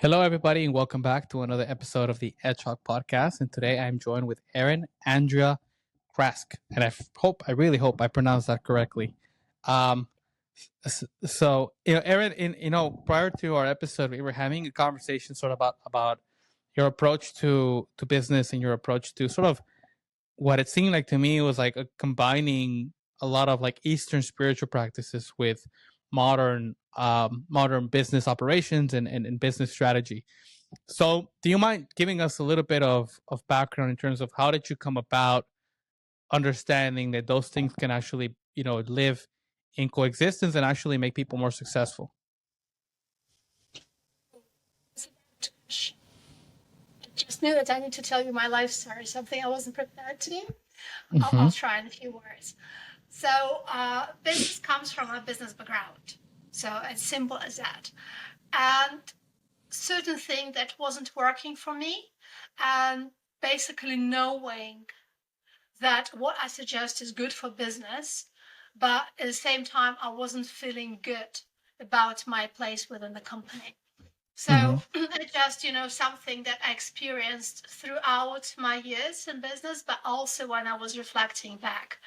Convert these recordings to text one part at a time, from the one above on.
Hello, everybody, and welcome back to another episode of the Edgehog Podcast. And today I'm joined with Erin Andrea Craske, and I really hope I pronounced that correctly. Um, so, Erin, prior to our episode, we were having a conversation sort of about your approach to business and your approach to sort of what it seemed like to me was like combining a lot of like Eastern spiritual practices with modern business operations and business strategy. So, do you mind giving us a little bit of background in terms of how did you come about understanding that those things can actually, live in coexistence and actually make people more successful? I just knew that I need to tell you my life story, something I wasn't prepared to do. I'll Mm-hmm. try in a few words. So, business comes from a business background. So, as simple as that. And certain thing that wasn't working for me, and basically knowing that what I suggest is good for business, but at the same time, I wasn't feeling good about my place within the company. Mm-hmm. So it's just, something that I experienced throughout my years in business, but also when I was reflecting back.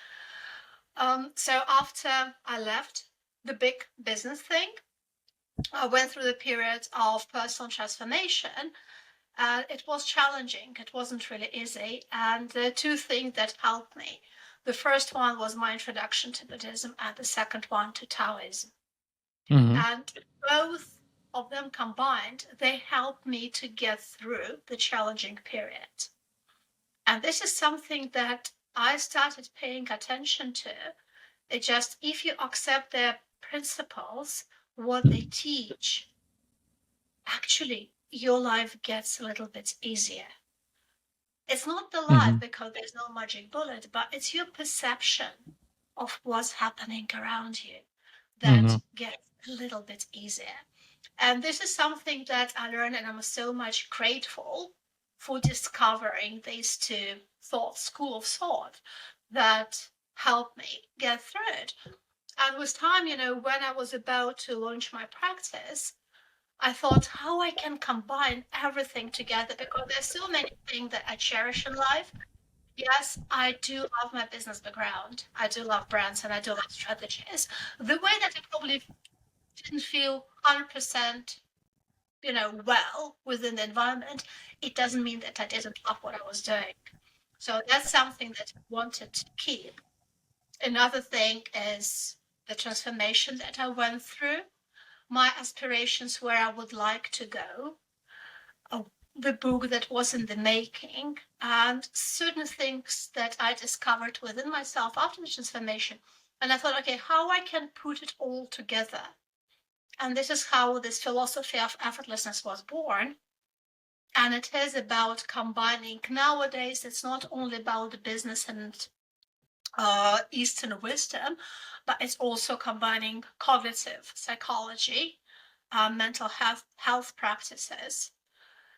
So after I left the big business thing, I went through the period of personal transformation. It was challenging. It wasn't really easy. And the two things that helped me. The first one was my introduction to Buddhism, and the second one to Taoism. Mm-hmm. And both of them combined, they helped me to get through the challenging period. And this is something that I started paying attention to. It just, if you accept their principles, what they teach, actually, your life gets a little bit easier. It's not the life because there's no magic bullet, but it's your perception of what's happening around you that gets a little bit easier. And this is something that I learned, and I'm so much grateful for discovering these two school of thought that helped me get through it. And with time, when I was about to launch my practice, I thought how I can combine everything together, because there's so many things that I cherish in life. Yes, I do love my business background. I do love brands and I do love strategies. The way that I probably didn't feel 100%, well within the environment, it doesn't mean that I didn't love what I was doing. So that's something that I wanted to keep. Another thing is the transformation that I went through, my aspirations, where I would like to go, the book that was in the making, and certain things that I discovered within myself after the transformation. And I thought, okay, how I can put it all together. And this is how this philosophy of effortlessness was born. And it is about combining. Nowadays, it's not only about the business and Eastern wisdom, but it's also combining cognitive psychology, mental health practices,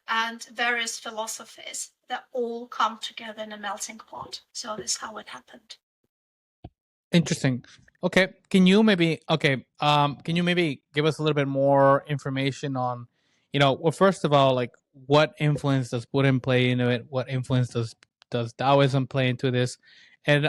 and various philosophies that all come together in a melting pot. So this is how it happened. Interesting. Okay. Can you maybe give us a little bit more information on, well, first of all, like what influence does Buddhism play into it? What influence does Taoism play into this? And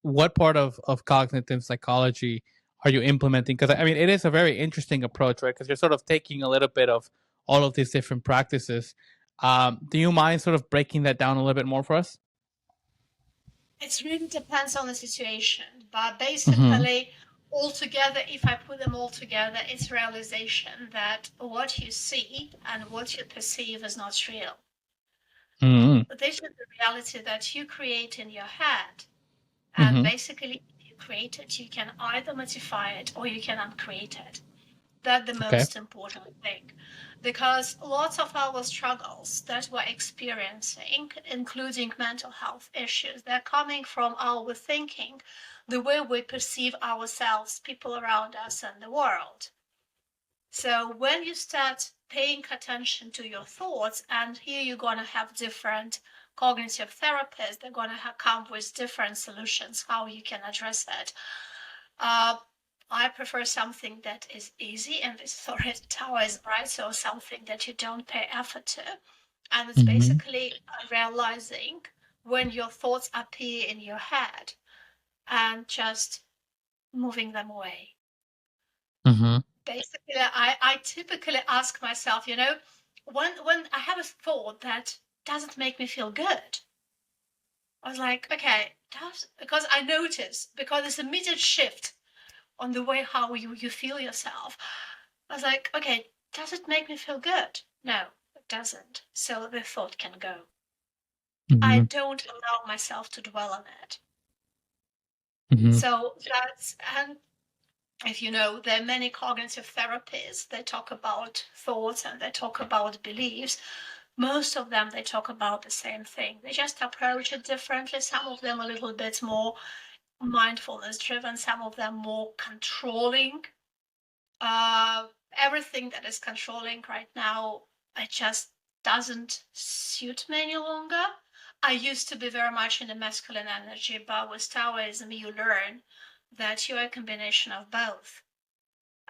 what part of cognitive psychology are you implementing? Because I mean, it is a very interesting approach, right? Because you're sort of taking a little bit of all of these different practices. Do you mind sort of breaking that down a little bit more for us? It really depends on the situation, but Mm-hmm. basically, altogether, if I put them all together, it's realization that what you see and what you perceive is not real. Mm-hmm. This is the reality that you create in your head. And Mm-hmm. basically, if you create it, you can either modify it or you can uncreate it. That's the Okay. most important thing. Because lots of our struggles that we're experiencing, including mental health issues, they're coming from our thinking, the way we perceive ourselves, people around us, and the world. So when you start paying attention to your thoughts, and here you're going to have different cognitive therapists, they're going to come with different solutions, how you can address it. I prefer something that is easy, and this is already Taoism, right? So something that you don't pay effort to. And it's Mm-hmm. basically realizing when your thoughts appear in your head and just moving them away. Mm-hmm. Basically, I typically ask myself, when I have a thought that doesn't make me feel good, I was like, okay, because I notice, because it's immediate shift on the way how you feel yourself. I was like, okay, does it make me feel good? No, it doesn't. So the thought can go. I Mm-hmm. don't allow myself to dwell on it. Mm-hmm. So and if you know, there are many cognitive therapies. They talk about thoughts and they talk about beliefs. Most of them, they talk about the same thing. They just approach it differently. Some of them a little bit more mindfulness driven, some of them more controlling. Uh, Everything that is controlling right now, it just doesn't suit me any longer. I used to be very much in the masculine energy, but with Taoism, you learn that you're a combination of both.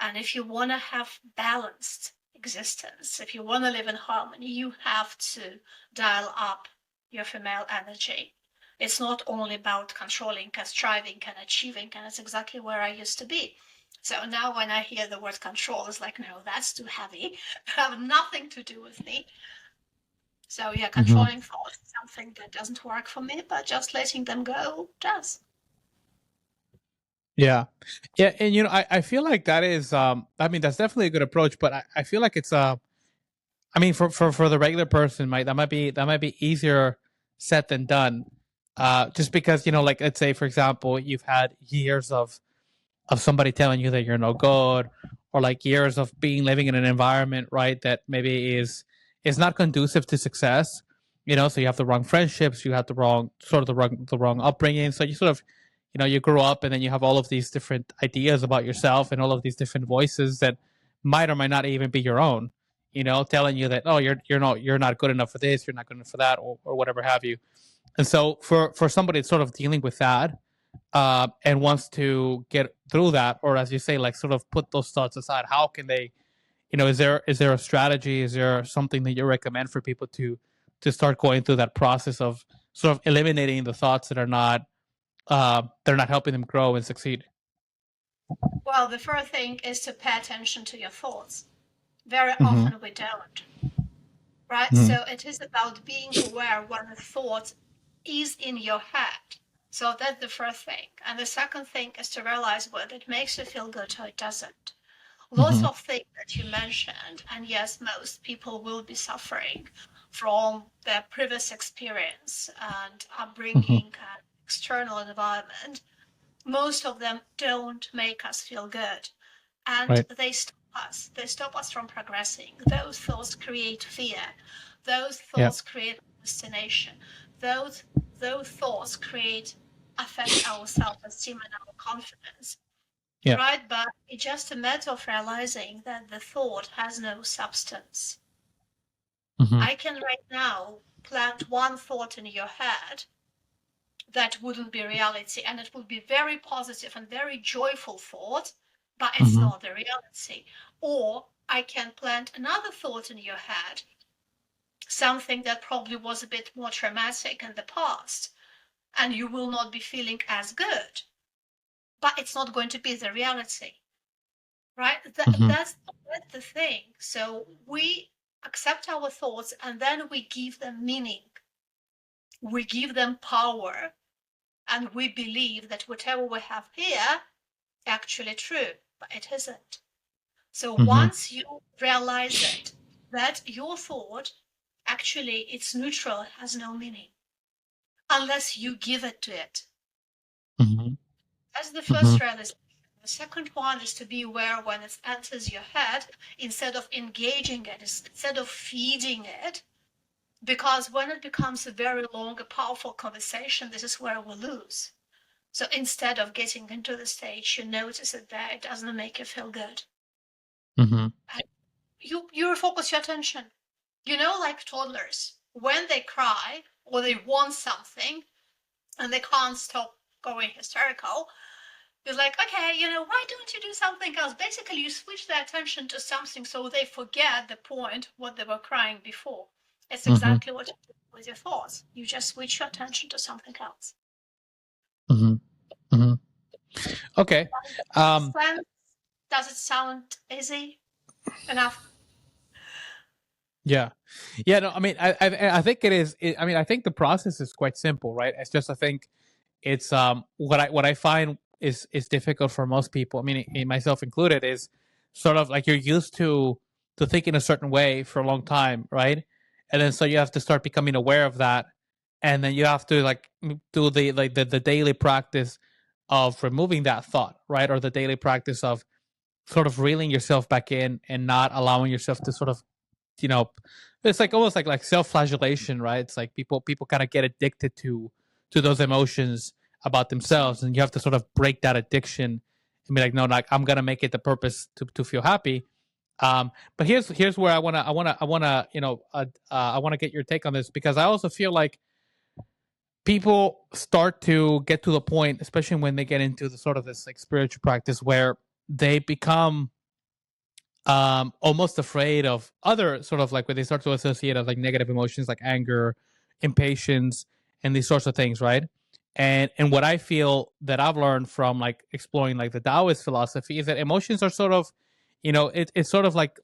And if you want to have balanced existence, if you want to live in harmony, you have to dial up your female energy. It's not only about controlling and striving and achieving, and it's exactly where I used to be. So now when I hear the word control, it's like, no, that's too heavy. Have nothing to do with me. So yeah, Mm-hmm. controlling thoughts is something that doesn't work for me, but just letting them go does. Yeah. Yeah. And I feel like that is I mean that's definitely a good approach, but I feel like it's I mean for the regular person, might that might be easier said than done. Just because, like let's say for example, you've had years of somebody telling you that you're no good, or like years of being living in an environment, right, that maybe is not conducive to success. So you have the wrong friendships, you have the wrong upbringing. So you sort of, you grow up and then you have all of these different ideas about yourself and all of these different voices that might or might not even be your own. Telling you that, oh, you're not good enough for this, you're not good enough for that, or whatever have you. And so for somebody sort of dealing with that, and wants to get through that, or as you say, like sort of put those thoughts aside, how can they, is there a strategy, is there something that you recommend for people to start going through that process of sort of eliminating the thoughts that are not they're not helping them grow and succeed? Well, the first thing is to pay attention to your thoughts. Very Mm-hmm. often we don't. Right? Mm-hmm. So it is about being aware when a thought is in your head. So that's the first thing. And the second thing is to realize whether it makes you feel good or it doesn't. Lots Mm-hmm. of things that you mentioned, and yes, most people will be suffering from their previous experience and Mm-hmm. upbringing and external environment. Most of them don't make us feel good, and Right. they stop us. They stop us from progressing. Those thoughts create fear. Those Yeah. thoughts create destination. Those those thoughts affect our self-esteem and our confidence. Yeah. Right? But it's just a matter of realizing that the thought has no substance. Mm-hmm. I can right now plant one thought in your head that wouldn't be reality, and it would be very positive and very joyful thought, but it's Mm-hmm. not the reality. Or I can plant another thought in your head, something that probably was a bit more traumatic in the past, and you will not be feeling as good, but it's not going to be the reality, right? Mm-hmm. That's the thing. So we accept our thoughts and then we give them meaning, we give them power, and we believe that whatever we have here actually true, but it isn't. So Mm-hmm. once you realize it, that your thought actually it's neutral, it has no meaning unless you give it to it. Mm-hmm. That's the Mm-hmm. first realization. The second one is to be aware when it enters your head instead of engaging it, instead of feeding it. Because when it becomes a very long, a powerful conversation, this is where we lose. So instead of getting into the stage, you notice it there, it doesn't make you feel good. Mm-hmm. You refocus your attention. Like toddlers, when they cry or they want something and they can't stop going hysterical, You're like, okay, why don't you do something else? Basically, you switch their attention to something so they forget the point, what they were crying before. It's Mm-hmm. exactly what you do with your thoughts. You just switch your attention to something else. Mm-hmm. Mm-hmm. Okay. Um, Does it sound easy enough? yeah. Yeah. No, I mean, I think it is. I mean, I think the process is quite simple, right? It's just, I think it's what I find is difficult for most people. I mean, myself included, is sort of like you're used to think in a certain way for a long time, right? And then so you have to start becoming aware of that, and then you have to like do the daily practice of removing that thought, right? Or the daily practice of sort of reeling yourself back in and not allowing yourself to sort of, you know, it's like almost like self-flagellation, right? It's like people kind of get addicted to those emotions about themselves, and you have to sort of break that addiction and be like, no, like I'm gonna make it the purpose to feel happy. But here's where I wanna I wanna get your take on this, because I also feel like people start to get to the point, especially when they get into the sort of this like spiritual practice, where they become almost afraid of other sort of like when they start to associate as like negative emotions like anger, impatience, and these sorts of things, right? And what I feel that I've learned from like exploring like the Taoist philosophy is that emotions are sort of, it's sort of like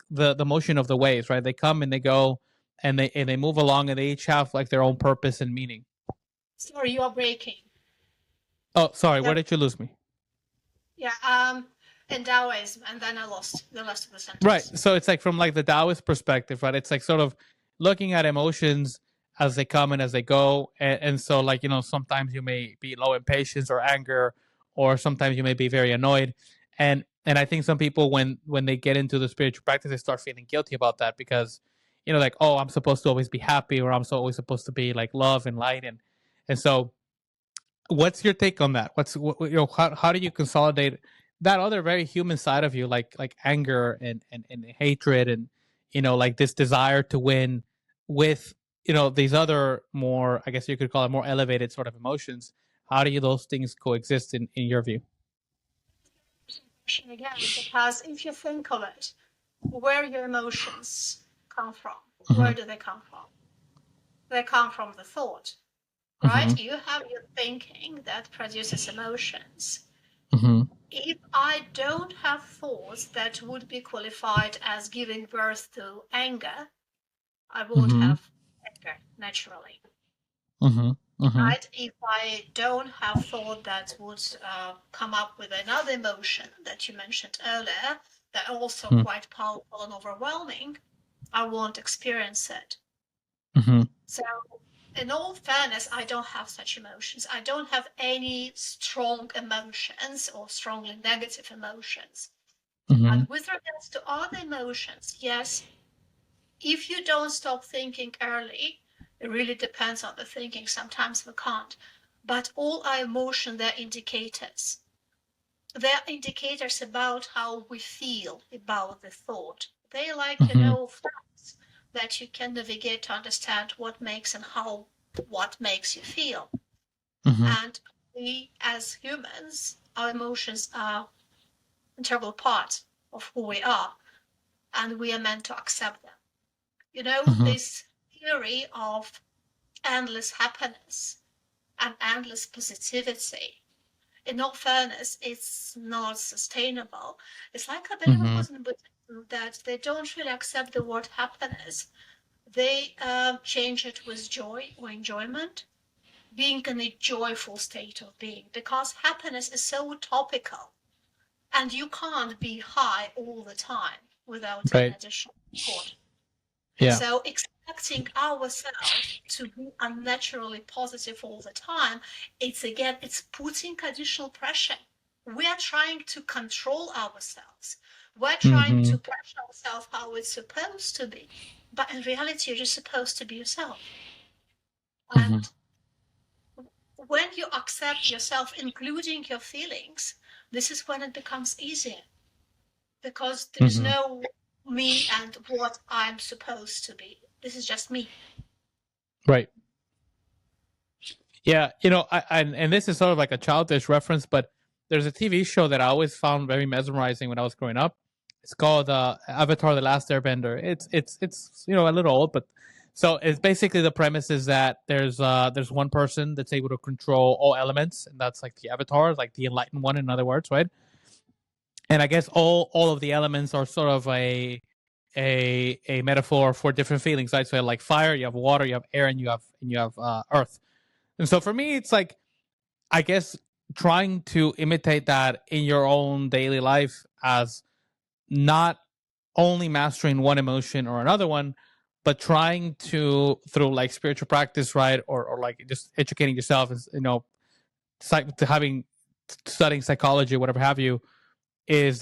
the motion of the waves, right? They come and they go, and they move along, and they each have like their own purpose and meaning. Sorry, you are breaking. Oh, sorry, where Yeah, did you lose me? yeah. In Taoism, and then I lost the rest of the Right. sentence. So it's like from like the Taoist perspective, right? It's like sort of looking at emotions as they come and as they go. And so like, sometimes you may be low in patience or anger, or sometimes you may be very annoyed. And I think some people when they get into the spiritual practice, they start feeling guilty about that, because, like, oh, I'm supposed to always be happy, or I'm so always supposed to be like love and light. And so what's your take on that? How do you consolidate that other very human side of you, like anger and hatred, and like this desire to win, with these other more, I guess you could call it, more elevated sort of emotions? How do those things coexist in your view? Again, because if you think of it, where your emotions come from, Mm-hmm. where do they come from? They come from the thought, Mm-hmm. right? You have your thinking that produces emotions. Mm-hmm. If I don't have thoughts that would be qualified as giving birth to anger, I won't Mm-hmm. have anger naturally. Mm-hmm. Mm-hmm. Right? If I don't have thought that would come up with another emotion that you mentioned earlier, that are also quite powerful and overwhelming, I won't experience it. Mm-hmm. So, in all fairness, I don't have such emotions. I don't have any strong emotions or strongly negative emotions. Mm-hmm. And with regards to other emotions, yes, if you don't stop thinking early, it really depends on the thinking. Sometimes we can't. But all our emotions, they're indicators. They're indicators about how we feel about the thought. They like, Mm-hmm. facts that you can navigate to understand what makes and how what makes you feel. Mm-hmm. And we as humans, our emotions are an integral part of who we are, and we are meant to accept them. Mm-hmm. This theory of endless happiness and endless positivity, in all fairness, it's not sustainable. It's like a Mm-hmm. believers in Buddhism that they don't really accept the word happiness. They change it with joy or enjoyment, being in a joyful state of being, because happiness is so topical, and you can't be high all the time without any Right. additional support. Yeah. So expecting ourselves to be unnaturally positive all the time, it's putting additional pressure. We are trying to control ourselves. We're trying Mm-hmm. to pressure ourselves how it's supposed to be. But in reality, you're just supposed to be yourself. Mm-hmm. And when you accept yourself, including your feelings, this is when it becomes easier, because there is Mm-hmm. no me and what I'm supposed to be. This is just me. Right. Yeah, and this is sort of like a childish reference, but there's a TV show that I always found very mesmerizing when I was growing up. It's called Avatar: The Last Airbender. It's a little old, but so it's basically the premise is that there's one person that's able to control all elements, and that's like the Avatar, like the enlightened one, in other words, right? And I guess all of the elements are sort of a metaphor for different feelings, right? So like fire, you have water, you have air, and you have earth. And so for me, it's like I guess trying to imitate that in your own daily life as not only mastering one emotion or another one, but trying to through like spiritual practice, right, or like just educating yourself, as to having studying psychology, whatever have you, is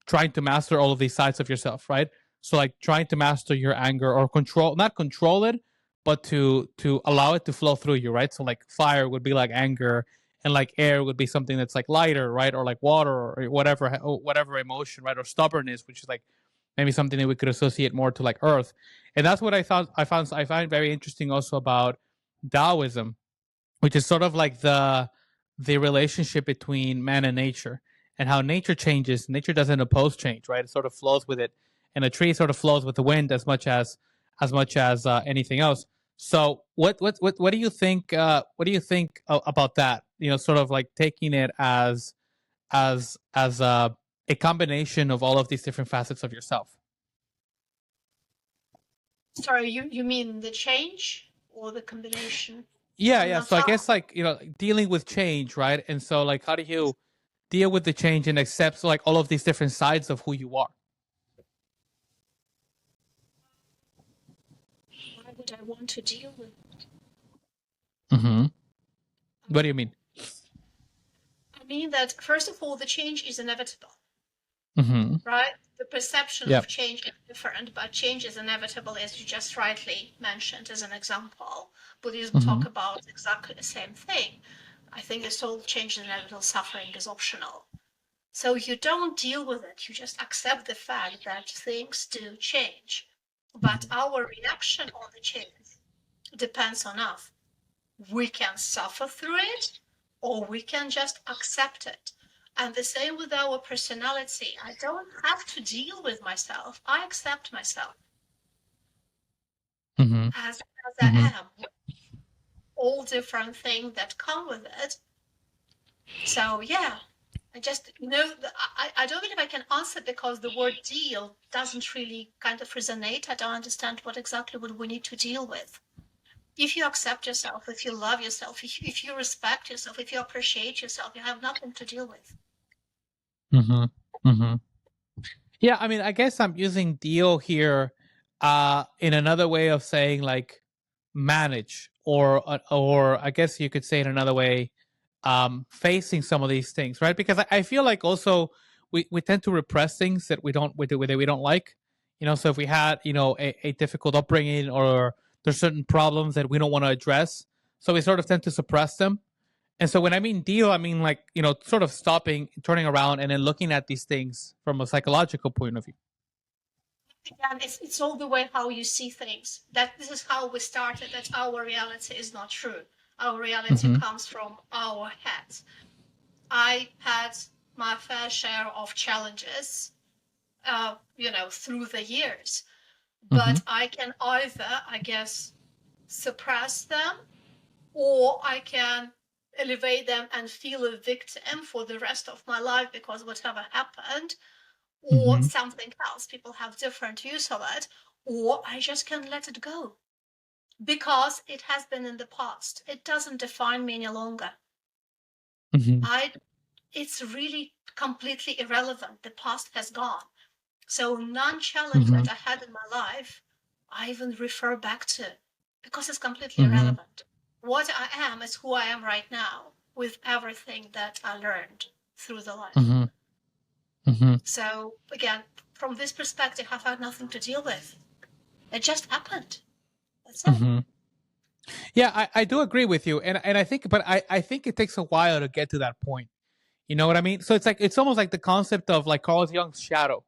trying to master all of these sides of yourself, right? So like trying to master your anger or not control it, but to allow it to flow through you, right? So like fire would be like anger, and like air would be something that's like lighter, right? Or like water or whatever emotion, right? Or stubbornness, which is like maybe something that we could associate more to like earth. And that's what I find very interesting also about Taoism, which is sort of like the relationship between man and nature, and how nature changes. Nature doesn't oppose change, right? It sort of flows with it, and a tree sort of flows with the wind as much as anything else. So what do you think? What do you think about that? Sort of like taking it as a combination of all of these different facets of yourself. Sorry, you mean the change or the combination? Yeah, I'm yeah. not So I following. guess like dealing with change, right? And so like how do you deal with the change and accept like all of these different sides of who you are? Why would I want to deal with it? Mm-hmm. What do you Um, mean? I mean that, first of all, the change is inevitable, Mm-hmm. right? The perception of Yep. change is different, but change is inevitable, as you just rightly mentioned as an example. Buddhism Mm-hmm. talk about exactly the same thing. I think the soul change is inevitable, suffering is optional. So you don't deal with it, you just accept the fact that things do change. But Mm-hmm. our reaction on the change depends on us. We can suffer through it, or we can just accept it. And the same with our personality. I don't have to deal with myself. I accept myself Mm-hmm. as Mm-hmm. I am, all different things that come with it. So yeah, I just I don't believe I can answer, because the word deal doesn't really kind of resonate. I don't understand what exactly would we need to deal with. If you accept yourself, if you love yourself, if you respect yourself, if you appreciate yourself, you have nothing to deal with. Mm-hmm. Mm-hmm. Yeah, I mean, I guess I'm using deal here in another way of saying like manage, or I guess you could say it another way, facing some of these things, right? Because I feel like also we tend to repress things that that we don't like. So if we had a difficult upbringing, or there's certain problems that we don't want to address, so we sort of tend to suppress them. And so when I mean deal, I mean like sort of stopping, turning around, and then looking at these things from a psychological point of view. Again, it's all the way how you see things. That this is how we started. That our reality is not true. Our reality Mm-hmm. comes from our heads. I had my fair share of challenges, through the years. Mm-hmm. But I can either, I guess, suppress them, or I can elevate them and feel a victim for the rest of my life because whatever happened, or Mm-hmm. something else. People have different views of it, or I just can let it go because it has been in the past. It doesn't define me any longer. Mm-hmm. I It's really completely irrelevant. The past has gone. So non-challenge Mm-hmm. that I had in my life, I even refer back to, because it's completely Mm-hmm. irrelevant. What I am is who I am right now, with everything that I learned through the life. Mm-hmm. Mm-hmm. So again, from this perspective, I've had nothing to deal with. It just happened. That's it. Mm-hmm. Yeah, I do agree with you, and I think, but I think it takes a while to get to that point. You know what I mean? So it's almost like the concept of like Carl Jung's shadow,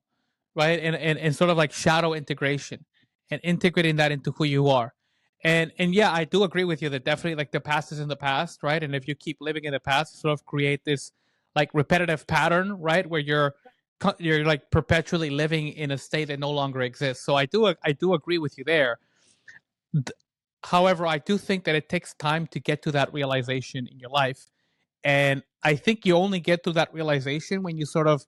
right? And sort of like shadow integration, and integrating that into who you are. And yeah, I do agree with you that definitely like the past is in the past, right? And if you keep living in the past, you sort of create this like repetitive pattern, right, where you're like perpetually living in a state that no longer exists. So I do agree with you there. However, I do think that it takes time to get to that realization in your life, and I think you only get to that realization when you sort of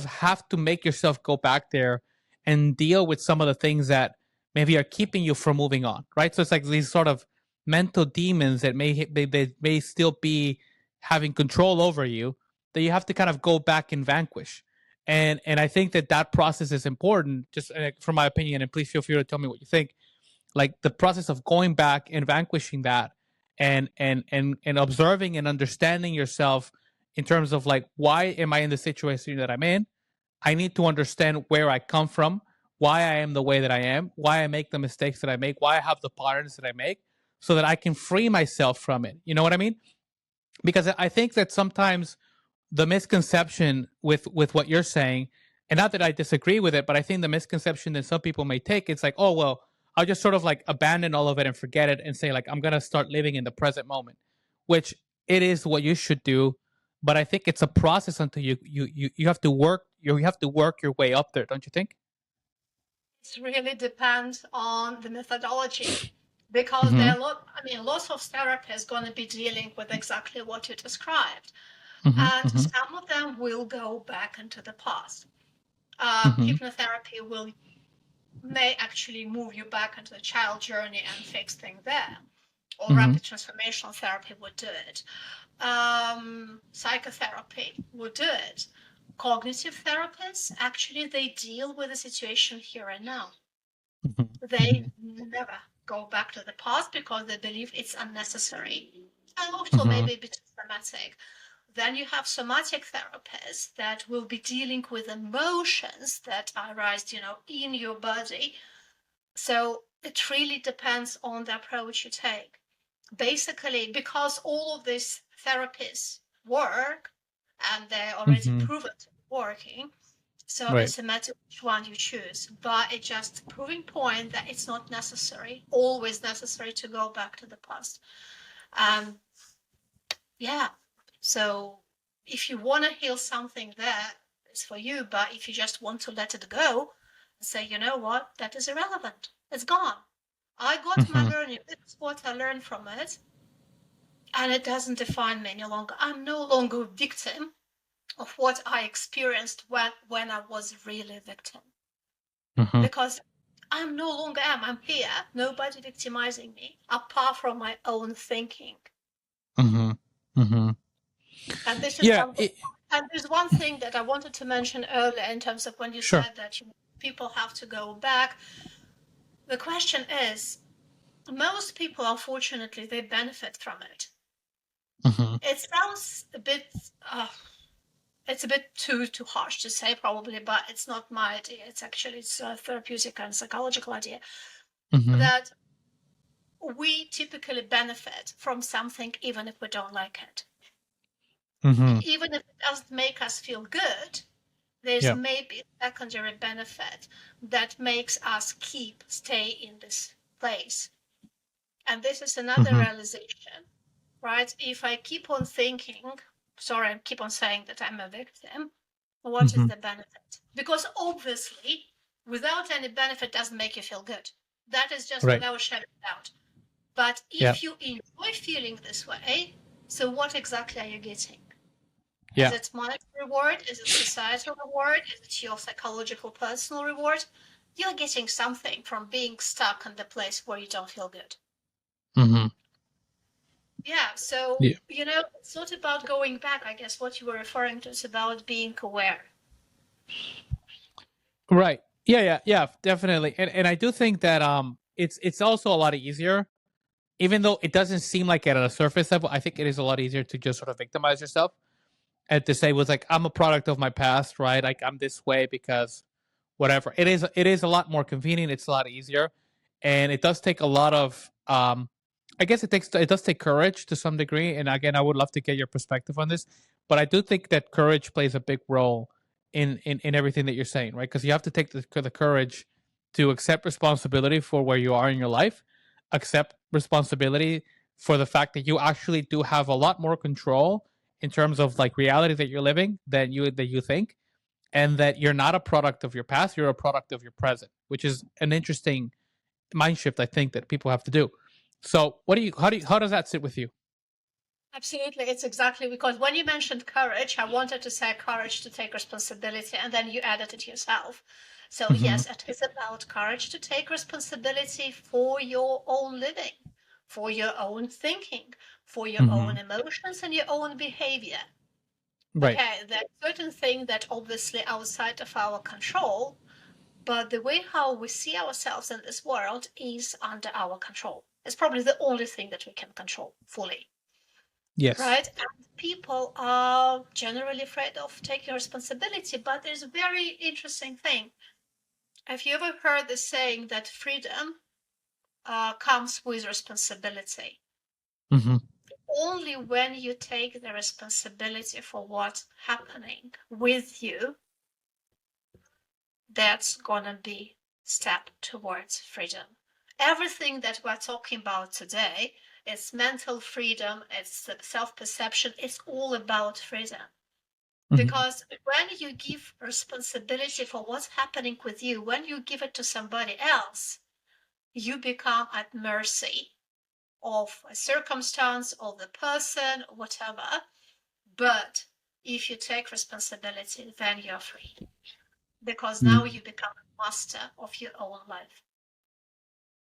have to make yourself go back there and deal with some of the things that maybe are keeping you from moving on, right? So it's like these sort of mental demons that they may still be having control over you, that you have to kind of go back and vanquish. And I think that that process is important, just from my opinion, and please feel free to tell me what you think. Like the process of going back and vanquishing that, and observing and understanding yourself in terms of like, why am I in the situation that I'm in? I need to understand where I come from, why I am the way that I am, why I make the mistakes that I make, why I have the patterns that I make, so that I can free myself from it. You know what I mean? Because I think that sometimes the misconception with what you're saying, and not that I disagree with it, but I think the misconception that some people may take, it's like, oh well, I'll just sort of like abandon all of it and forget it and say like, I'm gonna start living in the present moment, which it is what you should do. But I think it's a process until you have to work you have to work your way up there, don't you think? It really depends on the methodology, because there Mm-hmm. are lots of therapists going to be dealing with exactly what you described, Mm-hmm. and Mm-hmm. some of them will go back into the past. Mm-hmm. Hypnotherapy may actually move you back into the child journey and fix things there, or Mm-hmm. rapid transformational therapy would do it. Psychotherapy would do it. Cognitive therapists, actually, they deal with the situation here and now. They never go back to the past because they believe it's unnecessary, and also Mm-hmm. maybe a bit somatic. Then you have somatic therapists that will be dealing with emotions that arise, in your body. So it really depends on the approach you take. Basically, because all of these therapies work and they're already Mm-hmm. proven to be working, so Right. it's a matter of which one you choose. But it's just proving point that it's not always necessary to go back to the past. Um, yeah. So if you want to heal something there, it's for you. But if you just want to let it go and say, you know what, that is irrelevant. It's gone. I got my Mm-hmm. learning. This is what I learned from it. And it doesn't define me any longer. I'm no longer a victim of what I experienced when I was really a victim. Mm-hmm. Because I'm no longer am. I'm here. Nobody victimizing me apart from my own thinking. Mm-hmm. Mm-hmm. And this is Yeah. something. And there's one thing that I wanted to mention earlier in terms of when you Sure. said that people have to go back. The question is, most people, unfortunately, they benefit from it. Mm-hmm. It sounds a bit, it's a bit too harsh to say probably, but it's not my idea. It's a therapeutic and psychological idea Mm-hmm. that we typically benefit from something even if we don't like it. Mm-hmm. Even if it doesn't make us feel good, there's Yeah. maybe a secondary benefit that makes us stay in this place. And this is another Mm-hmm. realization, right? If I keep on thinking, sorry, I keep on saying that I'm a victim, what is Mm-hmm. the benefit? Because obviously, without any benefit doesn't make you feel good. That is just Right. without shadow of doubt. But Yeah. if you enjoy feeling this way, so what exactly are you getting? Is Yeah. it monetary reward? Is it societal reward? Is it your psychological personal reward? You're getting something from being stuck in the place where you don't feel good. Mm-hmm. Yeah, so, Yeah. it's not about going back. I guess what you were referring to is about being aware. Right. Yeah. Yeah. Yeah. Definitely. And I do think that it's also a lot easier, even though it doesn't seem like it at a surface level. I think it is a lot easier to just sort of victimize yourself and to say was like, I'm a product of my past, right? Like I'm this way because whatever. It is a lot more convenient. It's a lot easier, and it does take a lot of I guess it does take courage to some degree. And again, I would love to get your perspective on this, but I do think that courage plays a big role in everything that you're saying, right? Because you have to take the courage to accept responsibility for where you are in your life, accept responsibility for the fact that you actually do have a lot more control in terms of like reality that you're living that you think, and that you're not a product of your past, you're a product of your present, which is an interesting mind shift I think that people have to do. So how does that sit with you? Absolutely. It's exactly because when you mentioned courage, I wanted to say courage to take responsibility, and then you added it yourself. So, Mm-hmm. yes, it is about courage to take responsibility for your own living, for your own thinking, for your Mm-hmm. own emotions and your own behavior. Right. Okay, there are certain things that obviously outside of our control, but the way how we see ourselves in this world is under our control. It's probably the only thing that we can control fully. Yes. Right? And people are generally afraid of taking responsibility, but there's a very interesting thing. Have you ever heard the saying that freedom comes with responsibility? Mm-hmm. Only when you take the responsibility for what's happening with you, that's gonna be step towards freedom. Everything that we're talking about today is mental freedom, it's self-perception, it's all about freedom. Mm-hmm. Because when you give responsibility for what's happening with you, when you give it to somebody else, you become at mercy of a circumstance, of the person, whatever. But if you take responsibility, then you're free. Because now you become a master of your own life.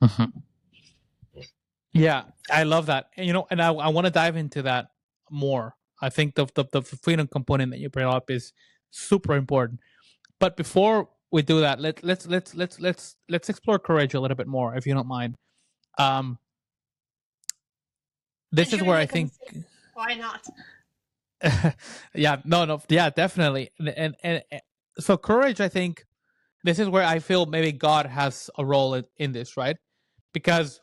Mm-hmm. Yeah, I love that. And, and I want to dive into that more. I think the freedom component that you bring up is super important. But before we do that, let's explore courage a little bit more, if you don't mind. Um, this And is you're where I gonna think, say, why not? yeah, no, yeah, definitely, so courage. I think this is where I feel maybe God has a role in this, right? Because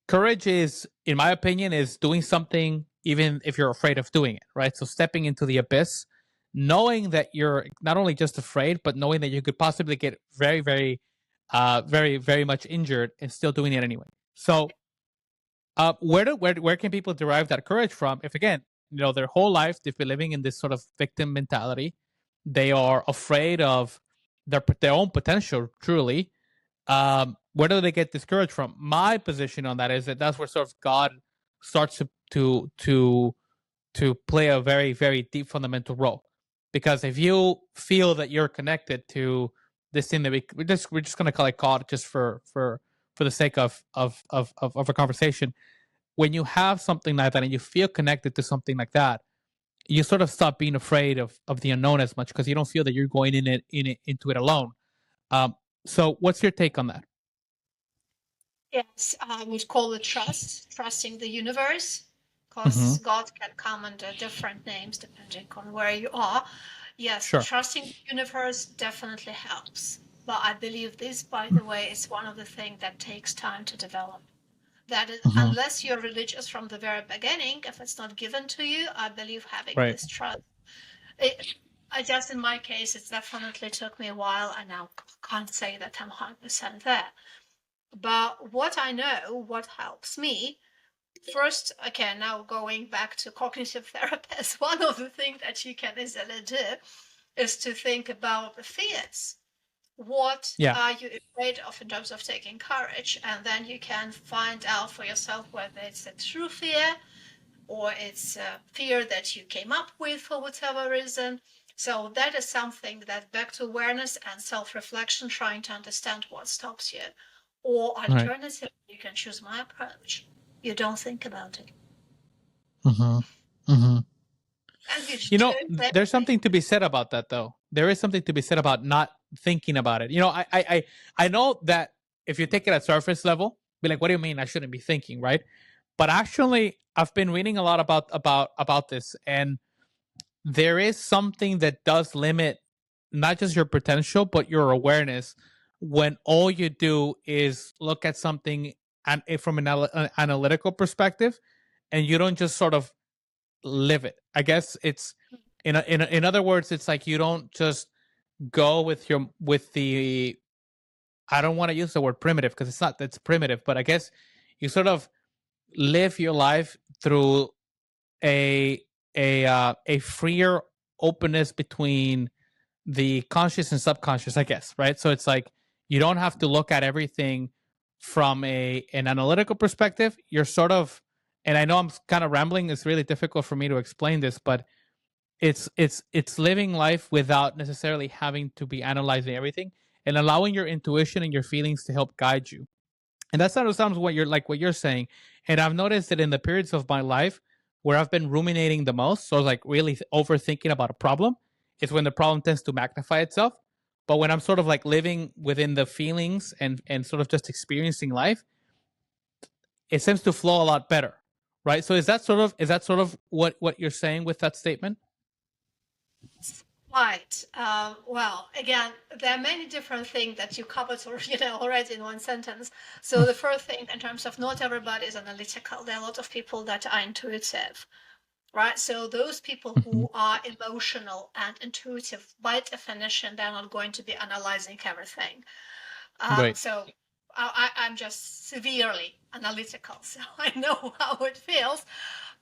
courage is, in my opinion, is doing something even if you're afraid of doing it, right? So stepping into the abyss, knowing that you're not only just afraid, but knowing that you could possibly get very, very, very much injured and still doing it anyway. So, where can people derive that courage from? If again, their whole life they've been living in this sort of victim mentality, they are afraid of their own potential, truly, where do they get discouraged from? My position on that is that that's where sort of God starts to play a very, very deep fundamental role. Because if you feel that you're connected to this thing that we're just gonna call it God, just for the sake of a conversation, when you have something like that and you feel connected to something like that, you sort of stop being afraid of the unknown as much because you don't feel that you're going into it alone. Um, so what's your take on that? Yes, I would call it trust, trusting the universe, Mm-hmm. because God can come under different names depending on where you are. Yes, Sure. trusting the universe definitely helps. But I believe this, by the way, is one of the things that takes time to develop. That is, Mm-hmm. unless you're religious from the very beginning, if it's not given to you, I believe having Right. this trust. It, I just, in my case, it definitely took me a while, and now can't say that I'm 100% there. But what I know, what helps me, first, okay, now going back to cognitive therapist, one of the things that you can easily do is to think about the fears. What Yeah. are you afraid of in terms of taking courage? And then you can find out for yourself whether it's a true fear or it's a fear that you came up with for whatever reason. So that is something that back to awareness and self-reflection, trying to understand what stops you. Or Right. alternatively, you can choose my approach. You don't think about it. Mm-hmm. Mm-hmm. And you don't let There's it. something to be said about that, though. There is something to be said about not thinking about it. I know that if you take it at surface level, be like, "What do you mean I shouldn't be thinking?" Right? But actually, I've been reading a lot about this, and there is something that does limit not just your potential but your awareness when all you do is look at something and from an analytical perspective, and you don't just sort of live it. I guess it's in other words, it's like you don't just go with the, I don't want to use the word primitive because it's not that's primitive, but I guess you sort of live your life through a a freer openness between the conscious and subconscious, I guess, right? So it's like you don't have to look at everything from an analytical perspective. You're sort of, and I know I'm kind of rambling. It's really difficult for me to explain this, but it's living life without necessarily having to be analyzing everything and allowing your intuition and your feelings to help guide you. And that's not sounds what you're saying. And I've noticed that in the periods of my life where I've been ruminating the most, so like really overthinking about a problem, is when the problem tends to magnify itself. But when I'm sort of like living within the feelings and sort of just experiencing life, it seems to flow a lot better. Right. So is that sort of what you're saying with that statement? Right. Well, again, there are many different things that you covered already in one sentence. So the first thing, in terms of not everybody is analytical, there are a lot of people that are intuitive, right? So those people Mhm. who are emotional and intuitive, by definition, they're not going to be analyzing everything. Right. So I'm just severely analytical, so I know how it feels,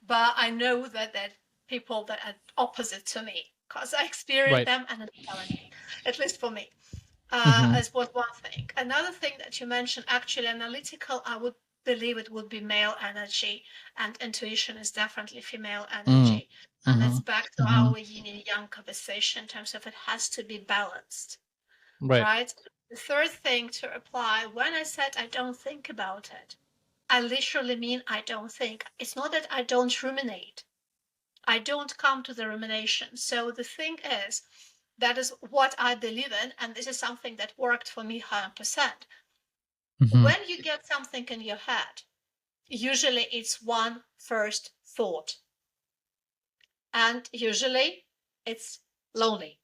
but I know that people that are opposite to me because I experience Right. them and it's challenging, at least for me. Hmm. As was one thing. Another thing that you mentioned, actually analytical, I would believe it would be male energy, and intuition is definitely female Mm. energy. And it's Hmm. back to Hmm. our yin and yang conversation in terms of it has to be balanced, Right. right? The third thing to apply, when I said I don't think about it, I literally mean I don't think. It's not that I don't ruminate. I don't come to the rumination. So the thing is, that is what I believe in, and this is something that worked for me 100%. Hmm. When you get something in your head, usually it's one first thought, and usually it's lonely.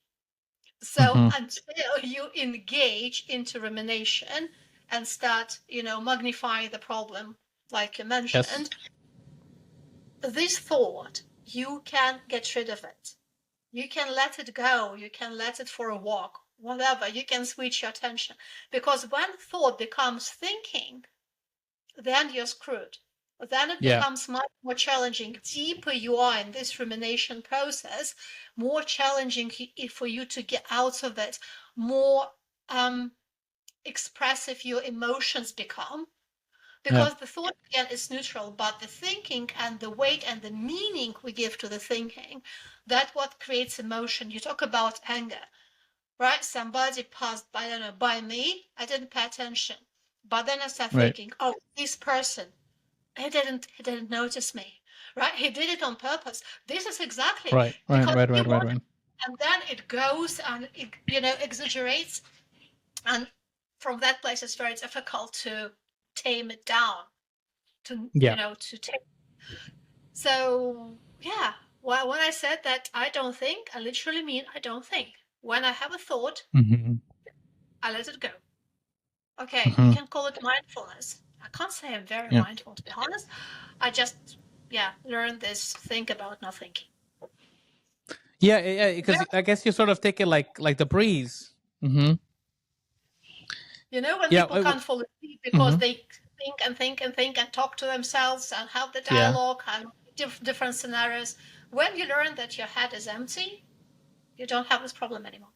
So Hmm. until you engage into rumination and start, magnifying the problem, like you Yes. mentioned, this thought, you can get rid of it. You can let it go. You can let it for a walk, whatever. You can switch your attention. Because when thought becomes thinking, then you're screwed. Then it Yeah. becomes much more challenging. Deeper you are in this rumination process, more challenging for you to get out of it, more expressive your emotions become. Yeah. Because the thought again is neutral, but the thinking and the weight and the meaning we give to the thinking, that's what creates emotion. You talk about anger, right? Somebody passed by, I don't know, by me, I didn't pay attention. But then I start Right. thinking, oh, this person, he didn't notice me, right? He did it on purpose. This is exactly Right. Right. because Right. he Right. Right. wanted, Right. and then it goes and it, exaggerates, and from that place it's very difficult to tame it down, to Yeah. to take. So yeah, well, when I said that I don't think, I literally mean I don't think. When I have a thought, Hmm. I let it go. Okay, you Hmm. can call it mindfulness. I can't say I'm very Yeah. mindful, to be honest. I just, yeah, learned this think about not thinking. Yeah. Yeah. Because Very, I guess you sort of take it like the breeze. Hmm. when Yeah. people can't fall asleep because Hmm. they think and think and think and talk to themselves and have the Yeah. dialogue and different scenarios. When you learn that your head is empty, you don't have this problem anymore.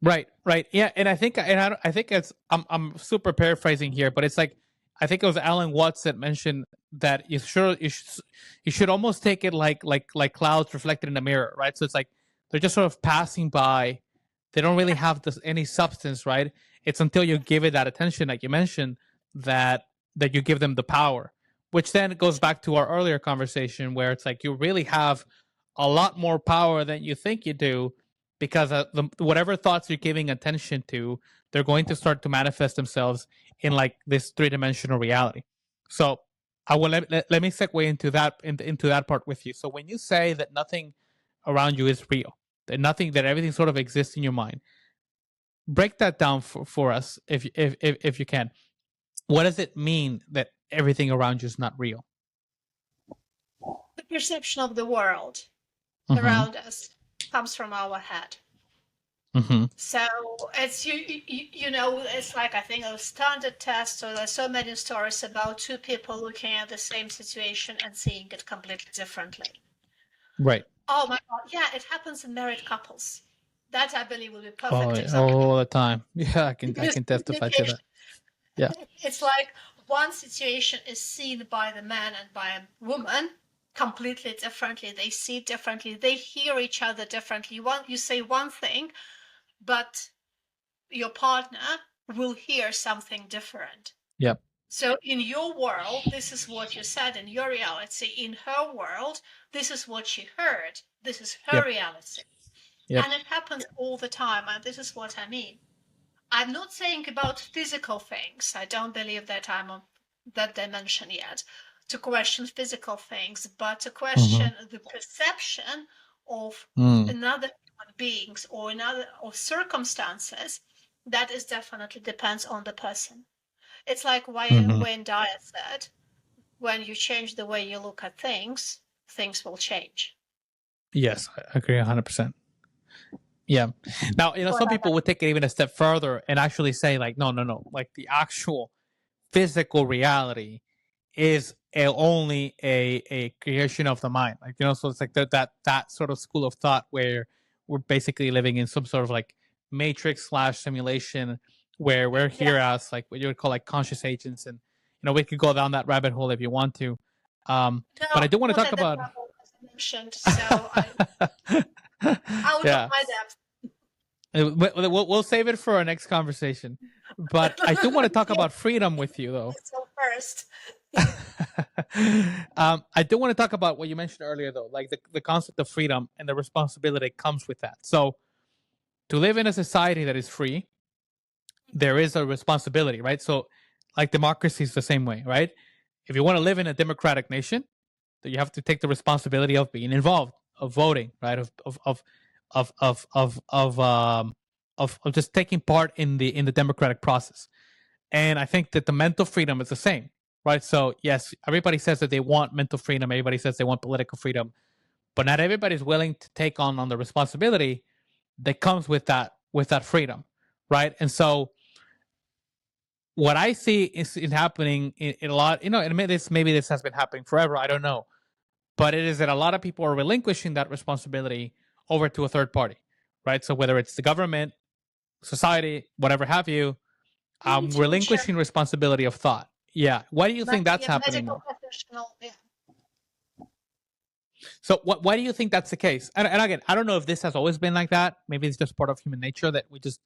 Right, right, yeah, and I think it's I'm super paraphrasing here, but it's like I think it was Alan Watts that mentioned that you should almost take it like clouds reflected in a mirror, right? So it's like they're just sort of passing by, they don't really have any substance, right? It's until you give it that attention, like you mentioned, that you give them the power, which then goes back to our earlier conversation where it's like you really have a lot more power than you think you do because whatever thoughts you're giving attention to, they're going to start to manifest themselves in like this three-dimensional reality. So I will let me segue into that part with you. So when you say that nothing around you is real, that everything sort of exists in your mind, break that down for us if you can. What does it mean that everything around you is not real? The perception of the world Mm-hmm. around us comes from our head. Mm-hmm. So it's it's like I think a standard test. So there's so many stories about two people looking at the same situation and seeing it completely differently. Right. Oh my God. Yeah, it happens in married couples. That I believe will be a Oh, perfect yeah, example. all the time. Yeah, I can testify to Miscommunication. that. Yeah. It's like one situation is seen by the man and by a woman completely differently. They see it differently. They hear each other differently. You say one thing, but your partner will hear something different. Yep. So in your world, this is what you said in your reality. In her world, this is what she heard. This is her Yep. reality. Yep. And it happens all the time. And this is what I mean. I'm not saying about physical things. I don't believe that I'm on that dimension yet to question physical things, but to Mm-hmm. question the perception of Mm. another human beings or another or circumstances. That is definitely depends on the person. It's like Mm-hmm. Wayne Dyer said, when you change the way you look at things, things will change. Yes, I agree 100%. Yeah. Now, What some I people would take it even a step further and actually say, like, no, no, no, like the actual physical reality is only a creation of the mind. Like, so it's like that sort of school of thought where we're basically living in some sort of like matrix slash simulation where we're yeah. here as like what you would call like conscious agents, and we could go down that rabbit hole if you want to. But No, I do want to not talk at that about. level as I mentioned. So I'm out of Yeah. my depth. We'll save it for our next conversation. But I do want to talk Yeah, about freedom with you, though. so first. I do want to talk about what you mentioned earlier, though, like the concept of freedom and the responsibility that comes with that. So, to live in a society that is free, there is a responsibility, right? So, like democracy is the same way, right? If you want to live in a democratic nation, then you have to take the responsibility of being involved, of voting, right? Of just taking part in the democratic process. And I think that the mental freedom is the same, right? So yes, everybody says that they want mental freedom. Everybody says they want political freedom, but not everybody's willing to take on the responsibility that comes with that freedom, right? And so what I see is happening in a lot, and maybe this has been happening forever. I don't know, but it is that a lot of people are relinquishing that responsibility over to a third party, right? So whether it's the government, society, whatever have you, Teacher, relinquishing responsibility of thought. Yeah. Why do you think that's yeah, happening medical though? professional. Yeah. So why do you think that's the case? And again, I don't know if this has always been like that. Maybe it's just part of human nature that we just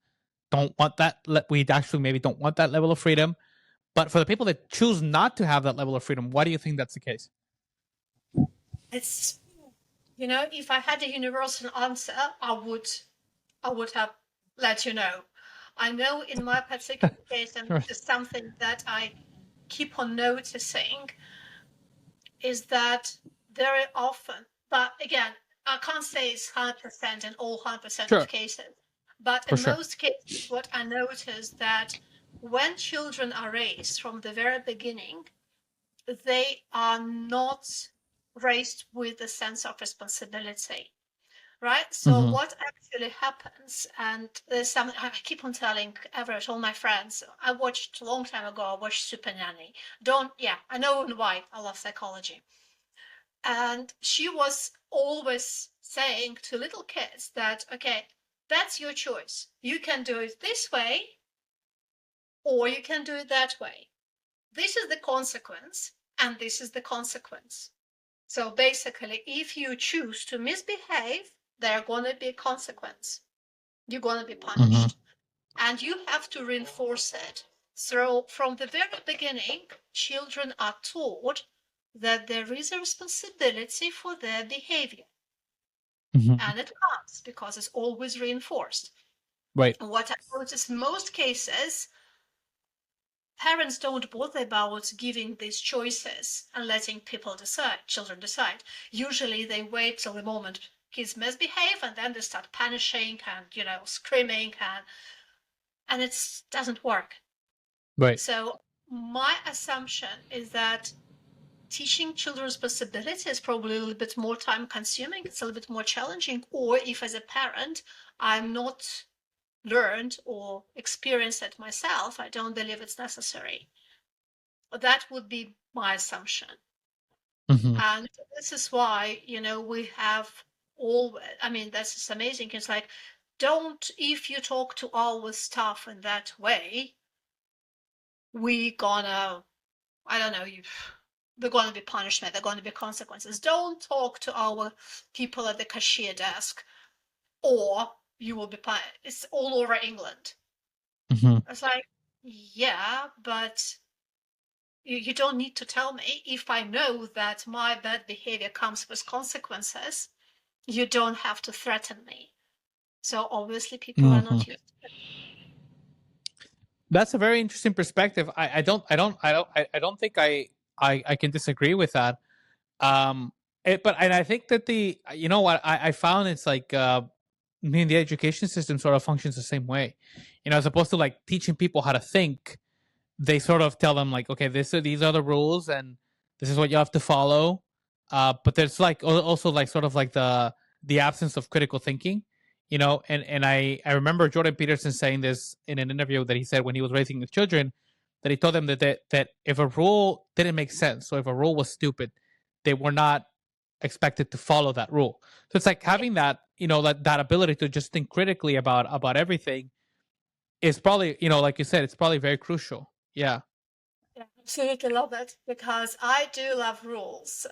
don't want that. We actually maybe don't want that level of freedom. But for the people that choose not to have that level of freedom, why do you think that's the case? It's, if I had a universal answer, I would have let you know. I know in my particular case, and Right. this is something that I keep on noticing, is that very often, but again, I can't say it's 100% in all 100% of Sure. cases, but For in sure. most cases, what I notice that when children are raised from the very beginning, they are not raised with a sense of responsibility, right? So Mm-hmm. what actually happens, and there's something I keep on telling Everett, all my friends, I watched a long time ago, I watched Super Nanny. I know why I love psychology. And she was always saying to little kids that, okay, that's your choice. You can do it this way, or you can do it that way. This is the consequence, and this is the consequence. So basically, if you choose to misbehave, there's going to be a consequence. You're going to be Mm-hmm. punished. And you have to reinforce it. So from the very beginning, children are taught that there is a responsibility for their behavior. Mm-hmm. And it comes because it's always reinforced. Right. What I notice in most cases, parents don't bother about giving these choices and letting children decide. Usually they wait till the moment kids misbehave and then they start punishing and, screaming and it doesn't work. Right. So my assumption is that teaching children responsibility is probably a little bit more time consuming. It's a little bit more challenging. Or if as a parent, I'm not learned or experienced it myself, I don't believe it's necessary. That would be my assumption. Hmm. And this is why, we have always, I mean, that's just amazing. It's like, if you talk to our staff in that way, we gonna, I don't know, they're gonna be punishment, they're gonna be consequences. Don't talk to our people at the cashier desk, or you will be punished. It's all over England. Hmm. It's like, yeah, but you don't need to tell me. If I know that my bad behavior comes with consequences, you don't have to threaten me. So obviously people are Hmm. not used to it. That's a very interesting perspective. I don't think I can disagree with that. Um, and I think that you know what I found it's like, I mean, the education system sort of functions the same way. As opposed to like teaching people how to think, they sort of tell them like, okay, these are the rules, and this is what you have to follow. But there's like also like sort of like the absence of critical thinking, and I remember Jordan Peterson saying this in an interview that he said when he was raising his children, that he told them that if a rule didn't make sense, so if a rule was stupid, they were not expected to follow that rule. So it's like Yeah, having that, that ability to just think critically about everything is probably, like you said, it's probably very crucial. Yeah. yeah, absolutely love it because I do love rules.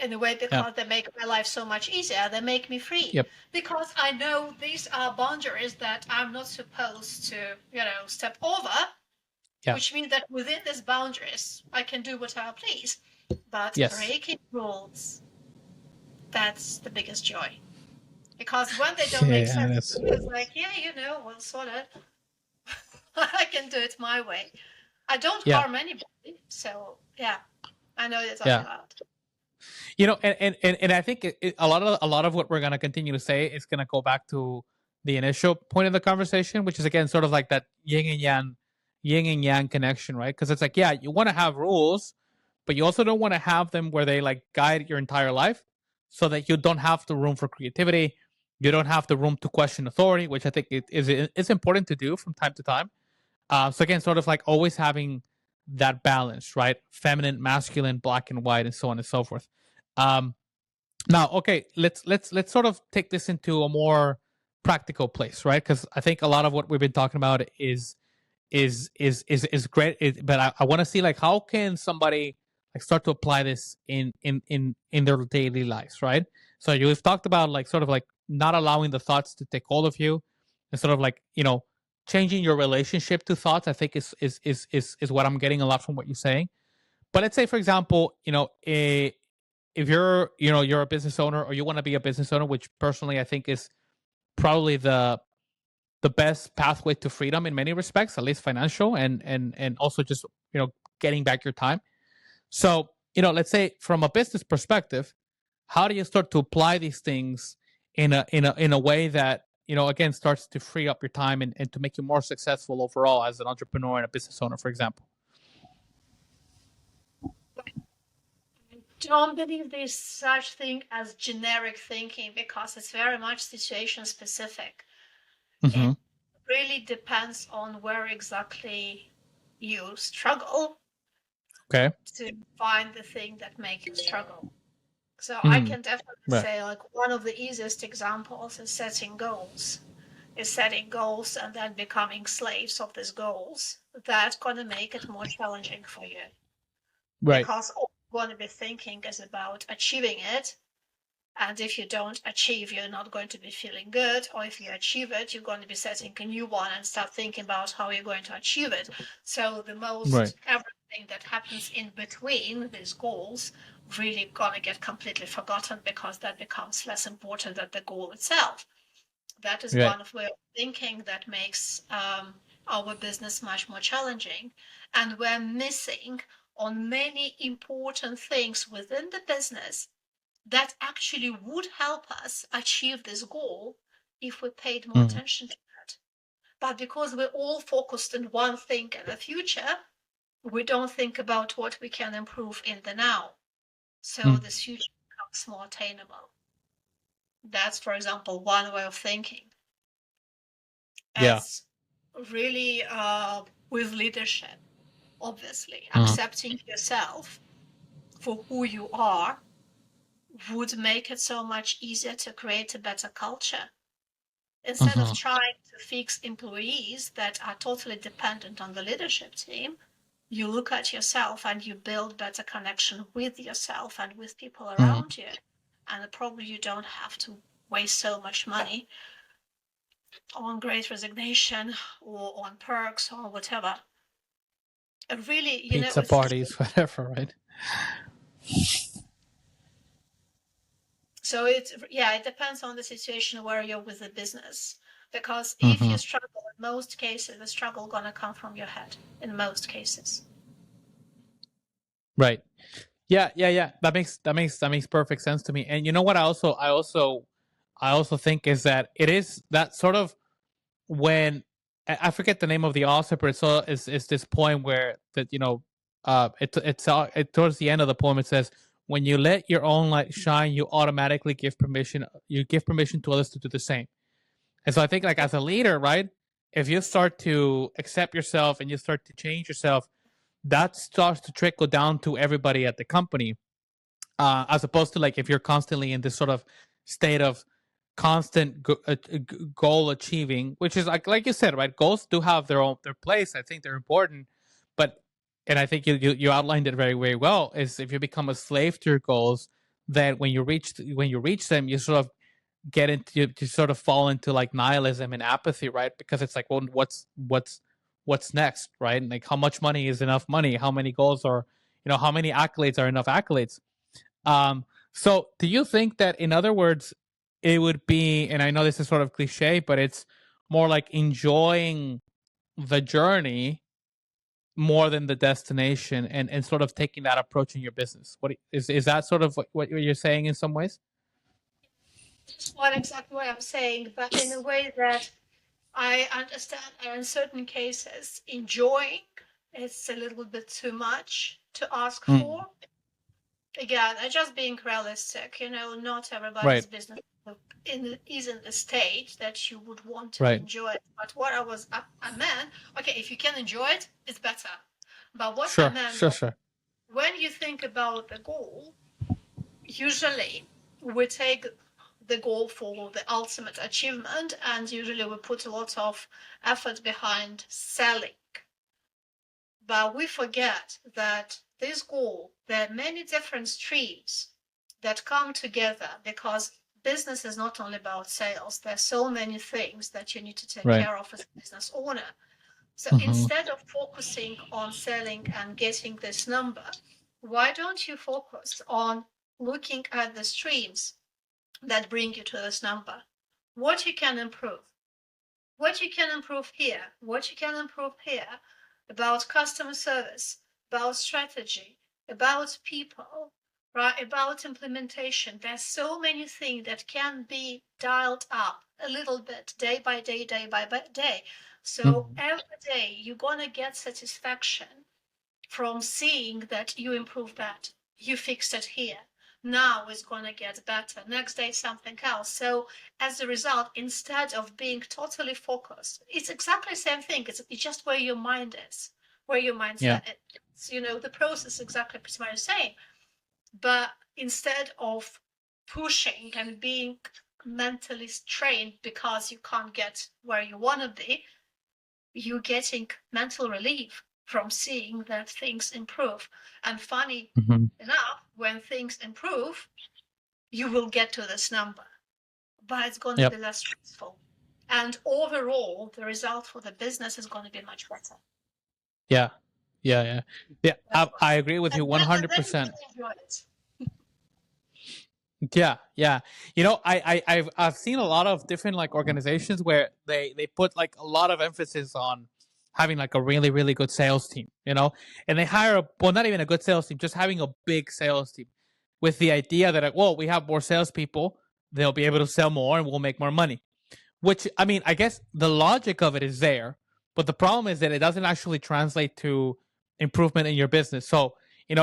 In a way, Yeah. because they make my life so much easier. They make me free Yep. because I know these are boundaries that I'm not supposed to, step over. Yeah. Which means that within these boundaries, I can do what I please. But Yes. breaking rules, that's the biggest joy. Because when they don't make Yeah. sense to That's. me, it's like, yeah, well, sort of, I can do it my way. I don't Yeah. harm anybody. So, yeah, I know what you're talking Yeah. about. And I think a lot of what we're gonna continue to say is gonna go back to the initial point of the conversation, which is again sort of like that yin and yang connection, right? Because it's like, yeah, you want to have rules, but you also don't want to have them where they like guide your entire life, so that you don't have the room for creativity, you don't have the room to question authority, which I think it's important to do from time to time. So again, sort of like always having that balance, right? Feminine, masculine, black and white, and so on and so forth. Um, Now, okay, let's sort of take this into a more practical place, right? Because I think a lot of what we've been talking about is great, but I want to see like how can somebody like start to apply this in their daily lives, right? So you've talked about like sort of like not allowing the thoughts to take hold of you, and sort of like changing your relationship to thoughts. I think is what I'm getting a lot from what you're saying. But let's say, for example, if you're a business owner or you want to be a business owner, which personally I think is probably the best pathway to freedom in many respects, at least financial and also just getting back your time. So let's say from a business perspective, how do you start to apply these things in a way that again starts to free up your time and to make you more successful overall as an entrepreneur and a business owner, for example? Don't believe there's such thing as generic thinking because it's very much situation specific. Mm-hmm. It really depends on where exactly you struggle Okay. to find the thing that make you struggle. So I Mm. can definitely Right. say like one of the easiest examples is setting goals. Is setting goals and then becoming slaves of these goals. That's gonna make it more challenging for you Right. because all you're gonna be thinking is about achieving it. And if you don't achieve, you're not going to be feeling good. Or if you achieve it, you're going to be setting a new one and start thinking about how you're going to achieve it. So the Right. most everything that happens in between these goals really gonna get completely forgotten because that becomes less important than the goal itself. That is Right. one of way of thinking that makes our business much more challenging. And we're missing on many important things within the business that actually would help us achieve this goal if we paid more Mm. attention to that. But because we're all focused on one thing in the future, we don't think about what we can improve in the now. So Mm. this future becomes more attainable. That's, for example, one way of thinking. Yeah. As really with leadership, obviously, Mm. accepting yourself for who you are would make it so much easier to create a better culture. Instead of trying to fix employees that are totally dependent on the leadership team, you look at yourself and you build better connection with yourself and with people around you. And probably you don't have to waste so much money on Great Resignation or on perks or whatever. And really, Pizza parties, whatever, right? So it depends on the situation where you're with the business. Because if you struggle, in most cases, the struggle gonna come from your head. In most cases. Right. Yeah. That makes perfect sense to me. And you know what? I also think is that it is that sort of when I forget the name of the author, but it's this poem where that it towards the end of the poem it says, when you let your own light shine, you automatically give permission to others to do the same. And so I think, like, as a leader, right, if you start to accept yourself and you start to change yourself, that starts to trickle down to everybody at the company, as opposed to, like, if you're constantly in this sort of state of constant goal achieving, which is like you said, right? Goals do have their place. I think they're important, but and I think you outlined it very, very well. Is if you become a slave to your goals, then when you reach them, you sort of get into you sort of fall into like nihilism and apathy, right? Because it's like, well, what's next, right? And like, how much money is enough money? How many goals are, how many accolades are enough accolades? So do you think that, in other words, it would be, and I know this is sort of cliche, but it's more like enjoying the journey more than the destination, and sort of taking that approach in your business? Is that sort of what you're saying in some ways? That's not exactly what I'm saying, but in a way that I understand that in certain cases, enjoying is a little bit too much to ask Mm, for. Again, just being realistic, not everybody's right, business is in the state that you would want to right. enjoy it. But what I meant, okay, if you can enjoy it, it's better. But what I Sure, meant, sure, sure. when you think about the goal, usually we take the goal for the ultimate achievement, and usually we put a lot of effort behind selling. But we forget that this goal, there are many different streams that come together, because business is not only about sales. There's so many things that you need to take Right. care of as a business owner. So Hmm. instead of focusing on selling and getting this number, why don't you focus on looking at the streams that bring you to this number? What you can improve, what you can improve here, what you can improve here, about customer service, about strategy, about people, right? About implementation. There's so many things that can be dialed up a little bit day by day, day by day. So Hmm. every day you're gonna get satisfaction from seeing that you improved that, you fixed it here. Now it's going to get better. Next day, something else. So, as a result, instead of being totally focused, it's exactly the same thing. It's just where your mind is, where your Yeah. mindset is. The process exactly pretty much the same. But instead of pushing and being mentally strained because you can't get where you want to be, you're getting mental relief from seeing that things improve. And funny Hmm. enough, when things improve, you will get to this number, but it's going to Yep. be less stressful. And overall, the result for the business is going to be much better. Yeah. Yeah. Yeah. That's what. I agree with you one And hundred then you percent. can enjoy it. Yeah, yeah. I've seen a lot of different, like, organizations where they put like a lot of emphasis on having like a really, really good sales team, and they hire not even a good sales team, just having a big sales team, with the idea that, like, well, we have more salespeople, they'll be able to sell more and we'll make more money. Which, I mean, I guess the logic of it is there, but the problem is that it doesn't actually translate to improvement in your business. So,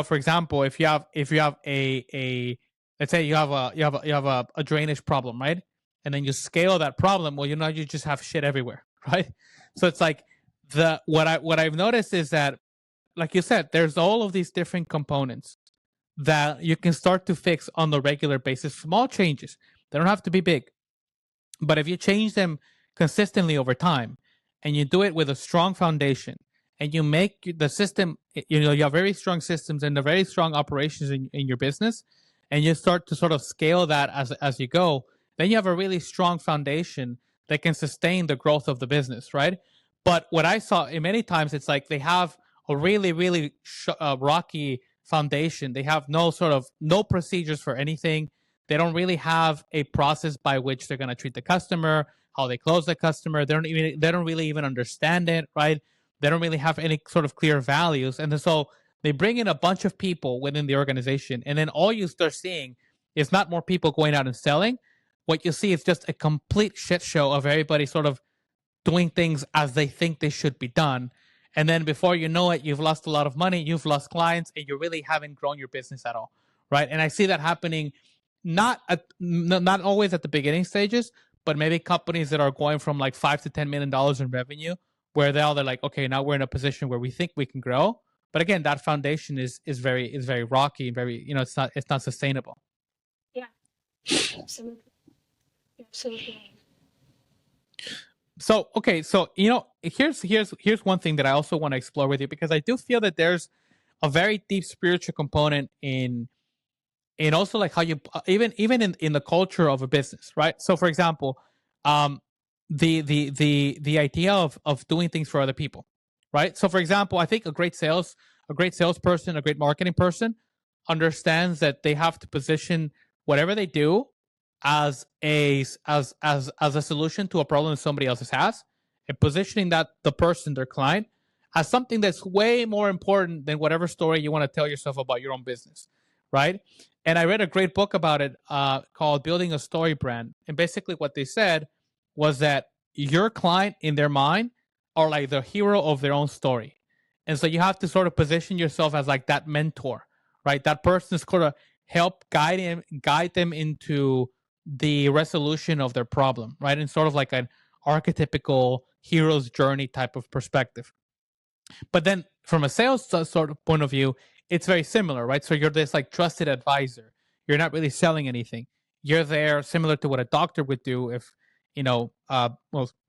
for example, if you have a let's say you have a drainage problem, right? And then you scale that problem, well, you just have shit everywhere, right? So it's like, what I've noticed is that, like you said, there's all of these different components that you can start to fix on a regular basis. Small changes, they don't have to be big, but if you change them consistently over time, and you do it with a strong foundation, and you make the system, you have very strong systems and the very strong operations in your business, and you start to sort of scale that as you go, then you have a really strong foundation that can sustain the growth of the business, right? But what I saw in many times, it's like they have a really, really rocky foundation. They have no procedures for anything. They don't really have a process by which they're going to treat the customer, how they close the customer. They don't really even understand it, right? They don't really have any sort of clear values, and so they bring in a bunch of people within the organization, and then all you start seeing is not more people going out and selling. What you see is just a complete shit show of everybody sort of doing things as they think they should be done. And then before you know it, you've lost a lot of money, you've lost clients, and you really haven't grown your business at all, right? And I see that happening not always at the beginning stages, but maybe companies that are going from like $5 to $10 million in revenue, where they're like, okay, now we're in a position where we think we can grow. But again, that foundation is very rocky and very, it's not sustainable. Yeah, absolutely. Absolutely. So okay, so here's one thing that I also want to explore with you, because I do feel that there's a very deep spiritual component in also like how you even in the culture of a business, right? So for example, um the idea of doing things for other people, right? So for example, I think a great salesperson, a great marketing person understands that they have to position whatever they do as a solution to a problem that somebody else has, and positioning that the person, their client, as something that's way more important than whatever story you want to tell yourself about your own business, right? And I read a great book about it called Building a Story Brand. And basically, what they said was that your client, in their mind, are like the hero of their own story. And so you have to sort of position yourself as like that mentor, right? That person is going to help guide them into the resolution of their problem, right? And sort of like an archetypical hero's journey type of perspective. But then from a sales sort of point of view, it's very similar, right? So you're this like trusted advisor. You're not really selling anything. You're there similar to what a doctor would do if, well, I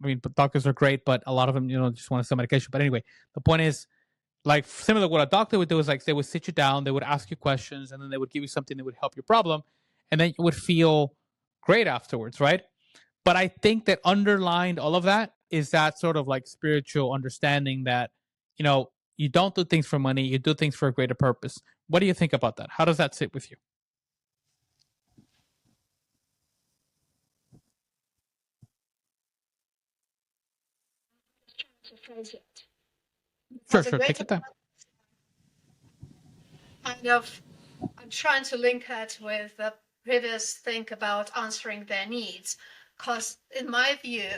mean, doctors are great, but a lot of them, just want to sell medication. But anyway, the point is, like, similar to what a doctor would do is like they would sit you down, they would ask you questions, and then they would give you something that would help your problem, and then you would feel great afterwards, right? But I think that underlined all of that is that sort of like spiritual understanding that, you don't do things for money, you do things for a greater purpose. What do you think about that? How does that sit with you? Sure, sure. Take your time. Kind of, I'm trying to link it with the previous thing about answering their needs, because in my view,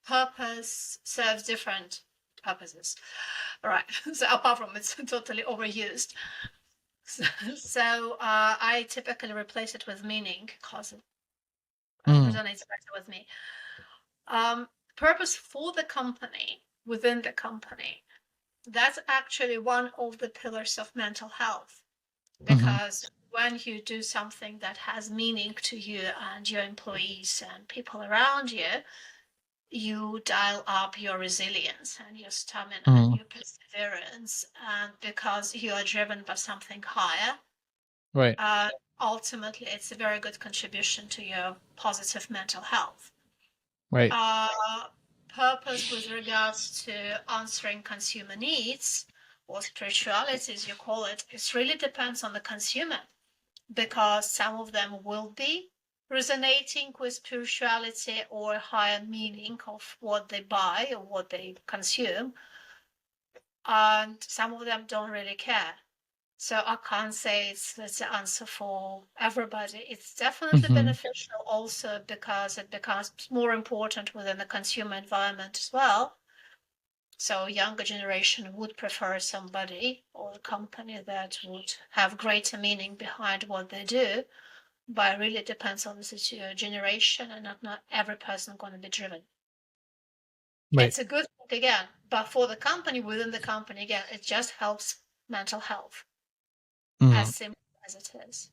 purpose serves different purposes. All right. So apart from it's totally overused. So I typically replace it with meaning, because it resonates better with me. Purpose for the company, within the company, that's actually one of the pillars of mental health, because when you do something that has meaning to you and your employees and people around you, you dial up your resilience and your stamina and your perseverance, and because you are driven by something higher, Right. ultimately it's a very good contribution to your positive mental health. Right. Purpose with regards to answering consumer needs, or spirituality as you call it really depends on the consumer, because some of them will be resonating with spirituality or higher meaning of what they buy or what they consume, and some of them don't really care. So I can't say it's the answer for everybody. It's definitely beneficial also because it becomes more important within the consumer environment as well. So younger generation would prefer somebody or a company that would have greater meaning behind what they do, but it really depends on the generation, and not every person going to be driven. Right. It's a good thing again, but for the company, within the company, again, it just helps mental health. As simple as it is.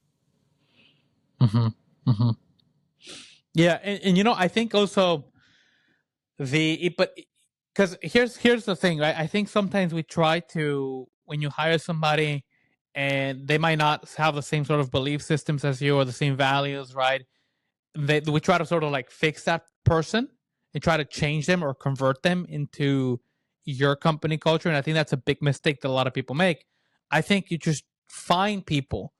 Mm-hmm. Mm-hmm. Yeah, and I think also but because here's the thing, right? I think sometimes we try to, when you hire somebody and they might not have the same sort of belief systems as you or the same values, right? We try to sort of like fix that person and try to change them or convert them into your company culture. And I think that's a big mistake that a lot of people make. I think you just find people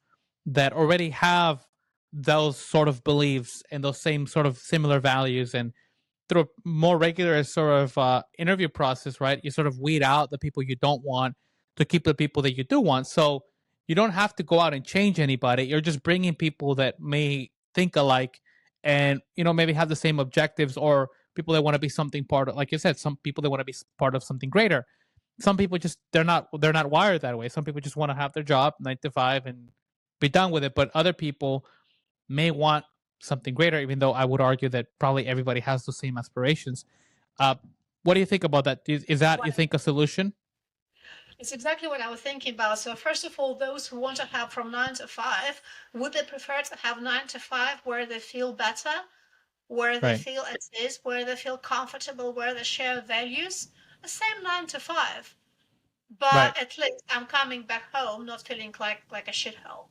that already have those sort of beliefs and those same sort of similar values, and through a more regular sort of interview process, right? You sort of weed out the people you don't want to keep the people that you do want. So you don't have to go out and change anybody. You're just bringing people that may think alike, and maybe have the same objectives, or people that want to be something part of, like you said, some people that want to be part of something greater. Some people just they're not wired that way. Some people just want to have their job 9 to 5 and be done with it. But other people may want something greater, even though I would argue that probably everybody has the same aspirations. Uh, what do you think about that? Is that, you Well, think, a solution? it's exactly what I was thinking about. So first of all, those who want to have from 9 to 5, would they prefer to have 9 to 5 where they feel better, where they Right. feel at ease, where they feel comfortable, where they share values? The same 9 to 5. Right. But at least I'm coming back home not feeling like a shithole,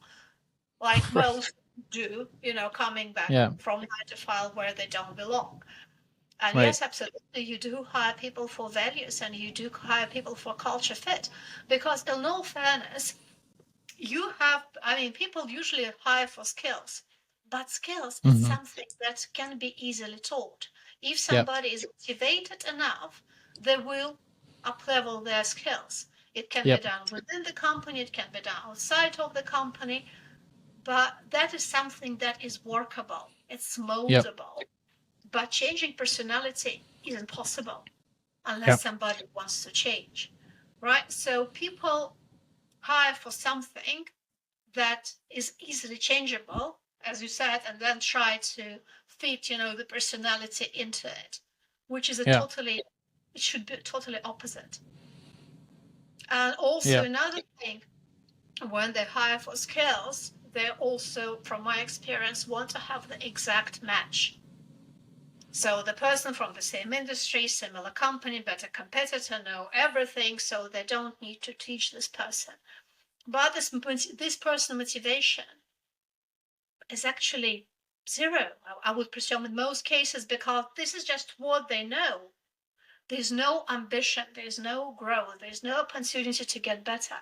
like Right. most do, coming back Yeah. from 9 to 5 where they don't belong. And Right. yes, absolutely, you do hire people for values and you do hire people for culture fit. Because in all fairness, people usually hire for skills, but skills is Mm-hmm. something that can be easily taught. If Yep. somebody is motivated enough, they will uplevel their skills. It can be Yep. done within the company, it can be done outside of the company, but that is something that is workable. It's Yep. moldable. But changing personality isn't possible unless Yep. somebody wants to change, right? So people hire for something that is easily changeable, as you said, and then try to fit, the personality into it, which is Yeah. it should be totally opposite. And also Yeah. another thing, when they hire for skills, they also, from my experience, want to have the exact match. So the person from the same industry, similar company, better competitor, know everything, so they don't need to teach this person. But this person motivation is actually zero, I would presume, in most cases, because this is just what they know. There's no ambition, there's no growth, there's no opportunity to get better.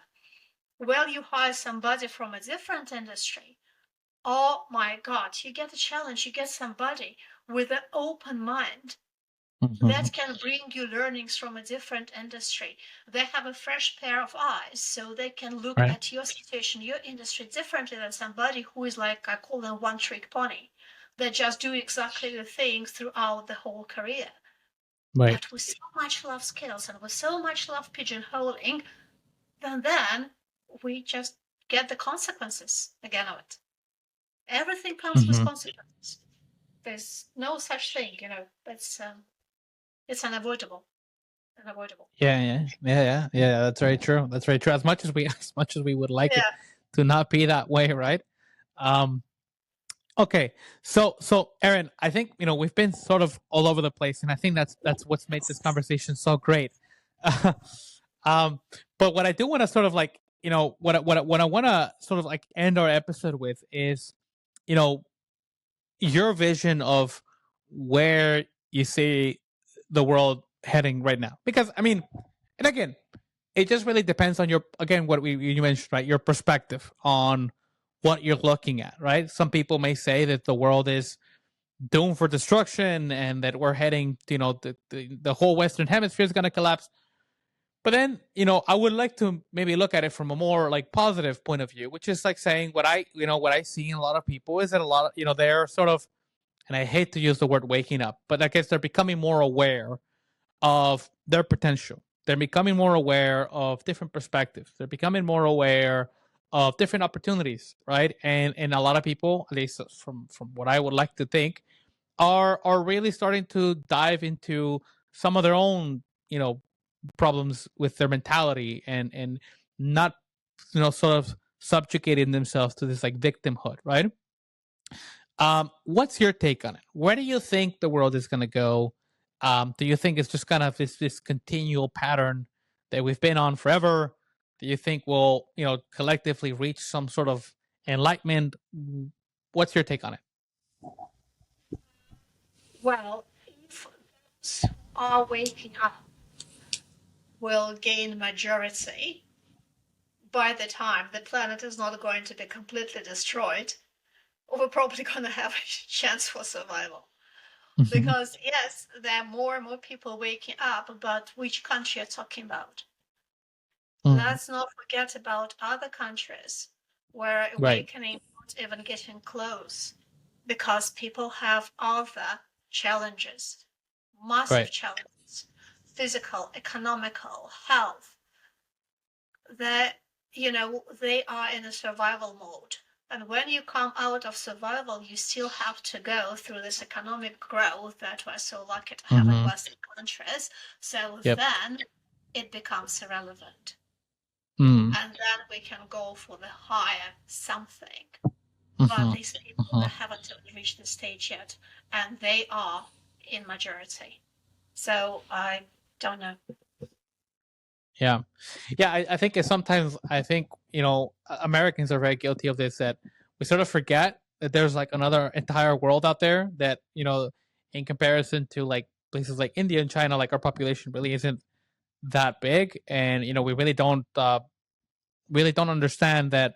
Well, you hire somebody from a different industry. Oh my God, you get a challenge, you get somebody with an open mind Mm-hmm. that can bring you learnings from a different industry. They have a fresh pair of eyes, so they can look Right. at your situation, your industry differently than somebody who is, like, I call them, one trick pony. They just do exactly the thing throughout the whole career. Right. But with so much love skills and with so much love pigeonholing, then we just get the consequences again of it. Everything comes with Mm-hmm. consequences. There's no such thing, it's unavoidable. Unavoidable. Yeah. Yeah. Yeah. Yeah. Yeah. That's very true. That's very true. As much as we, as much as we would like it Yeah. to not be that way, right? Um, Okay, so Erin, I think we've been sort of all over the place, and I think that's what's made this conversation so great. um, but what I do want to sort of like, what I want to sort of like end our episode with is, you know, your vision of where you see the world heading right now. Because I mean, and again, it just really depends on your, again, what you mentioned, right? Your perspective on what you're looking at, right? Some people may say that the world is doomed for destruction and that we're heading, the whole Western Hemisphere is going to collapse. But then, I would like to maybe look at it from a more like positive point of view, which is like saying what I see in a lot of people is that a lot of, they're sort of, and I hate to use the word waking up, but I guess they're becoming more aware of their potential. They're becoming more aware of different perspectives. They're becoming more aware of different opportunities, right? And a lot of people, at least from what I would like to think, are really starting to dive into some of their own, problems with their mentality, and not, sort of subjugating themselves to this like victimhood, right? What's your take on it? Where do you think the world is going to go? Do you think it's just kind of this continual pattern that we've been on forever? Do you think we'll, collectively reach some sort of enlightenment? What's your take on it? Well, if those who are waking up will gain majority, by the time the planet is not going to be completely destroyed, we're probably going to have a chance for survival. Mhm. Because yes, there are more and more people waking up, but which country are you talking about? Mhm. Let's not forget about other countries where Right. awakening not even getting close, because people have other challenges, massive Right. challenges, physical, economical, health. That they are in a survival mode. And when you come out of survival, you still have to go through this economic growth that we're so lucky to have in Mhm. Western countries. So Yep. then it becomes irrelevant. Mm. And then we can go for the higher something. But Mhm. these people Mhm. they haven't reached the stage yet, and they are in majority. So I don't know. Yeah. Yeah, I think sometimes I think, Americans are very guilty of this, that we sort of forget that there's like another entire world out there that, in comparison to like places like India and China, like our population really isn't that big. And, we really don't understand that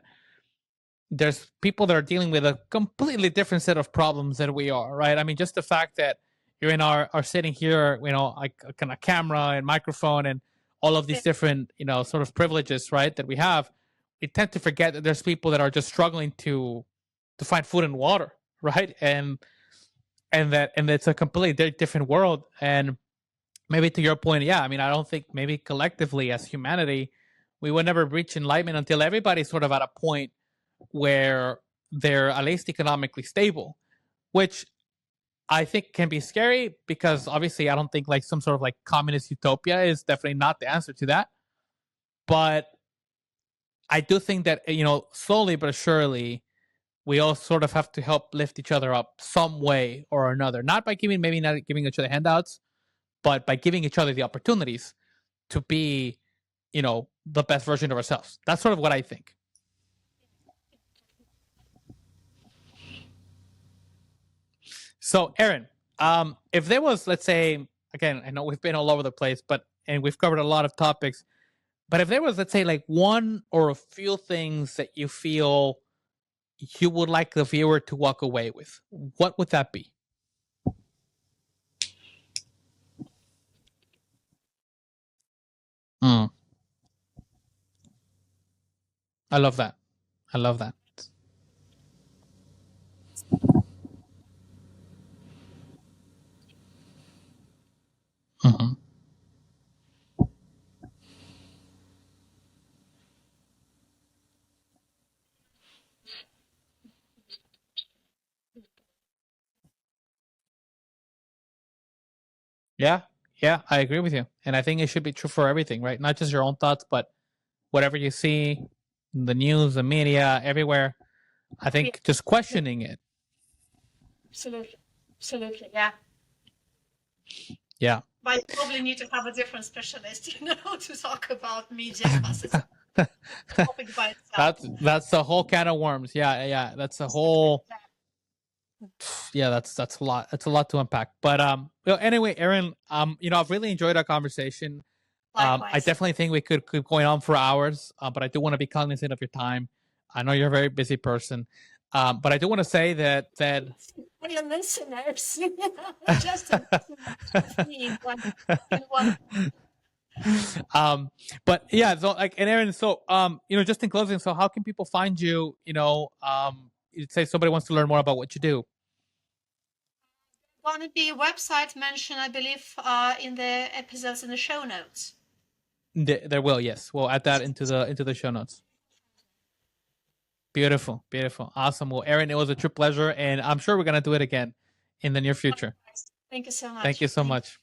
there's people that are dealing with a completely different set of problems than we are, right? I mean, just the fact that you're in our sitting here, like a kind of camera and microphone and all of these different, sort of privileges, right, that we have, we tend to forget that there's people that are just struggling to find food and water, right? And it's a completely different world. And maybe to your point, yeah, I mean, I don't think maybe collectively as humanity, we would never reach enlightenment until everybody's sort of at a point where they're at least economically stable, which I think can be scary because obviously I don't think like some sort of like communist utopia is definitely not the answer to that. But I do think that, slowly but surely, we all sort of have to help lift each other up some way or another. Not by maybe not giving each other handouts, but by giving each other the opportunities to be, the best version of ourselves. That's sort of what I think. So, Erin, if there was, let's say, again, I know we've been all over the place, and we've covered a lot of topics, but if there was, let's say, like one or a few things that you feel you would like the viewer to walk away with, what would that be? Mm, I love that. I love that. Hmm. Yeah, yeah, I agree with you, and I think it should be true for everything, right? Not just your own thoughts, but whatever you see, the news, the media, everywhere. I Yeah, think just questioning it. absolutely. Absolutely, yeah. Yeah. But you probably need to have a different specialist, to talk about media because it's a topic by itself. That's the whole can of worms. Yeah, yeah. That's a whole. Yeah, that's a lot. That's a lot to unpack. But anyway, Erin, I've really enjoyed our conversation. I Likewise. definitely think we could keep going on for hours, but I do want to be cognizant of your time. I know you're a very busy person, but I do want to say that For your listeners, just a listener in one. um, but yeah, so like, and Erin, so just in closing, so how can people find you? You'd say somebody wants to learn more about what you do. Going to be website mentioned, I believe, in the episodes in the show notes. There will, yes. We'll add that into the show notes. Beautiful, beautiful, awesome. Well, Erin, it was a true pleasure, and I'm sure we're gonna do it again in the near future. Thank you so Thank much. you so much.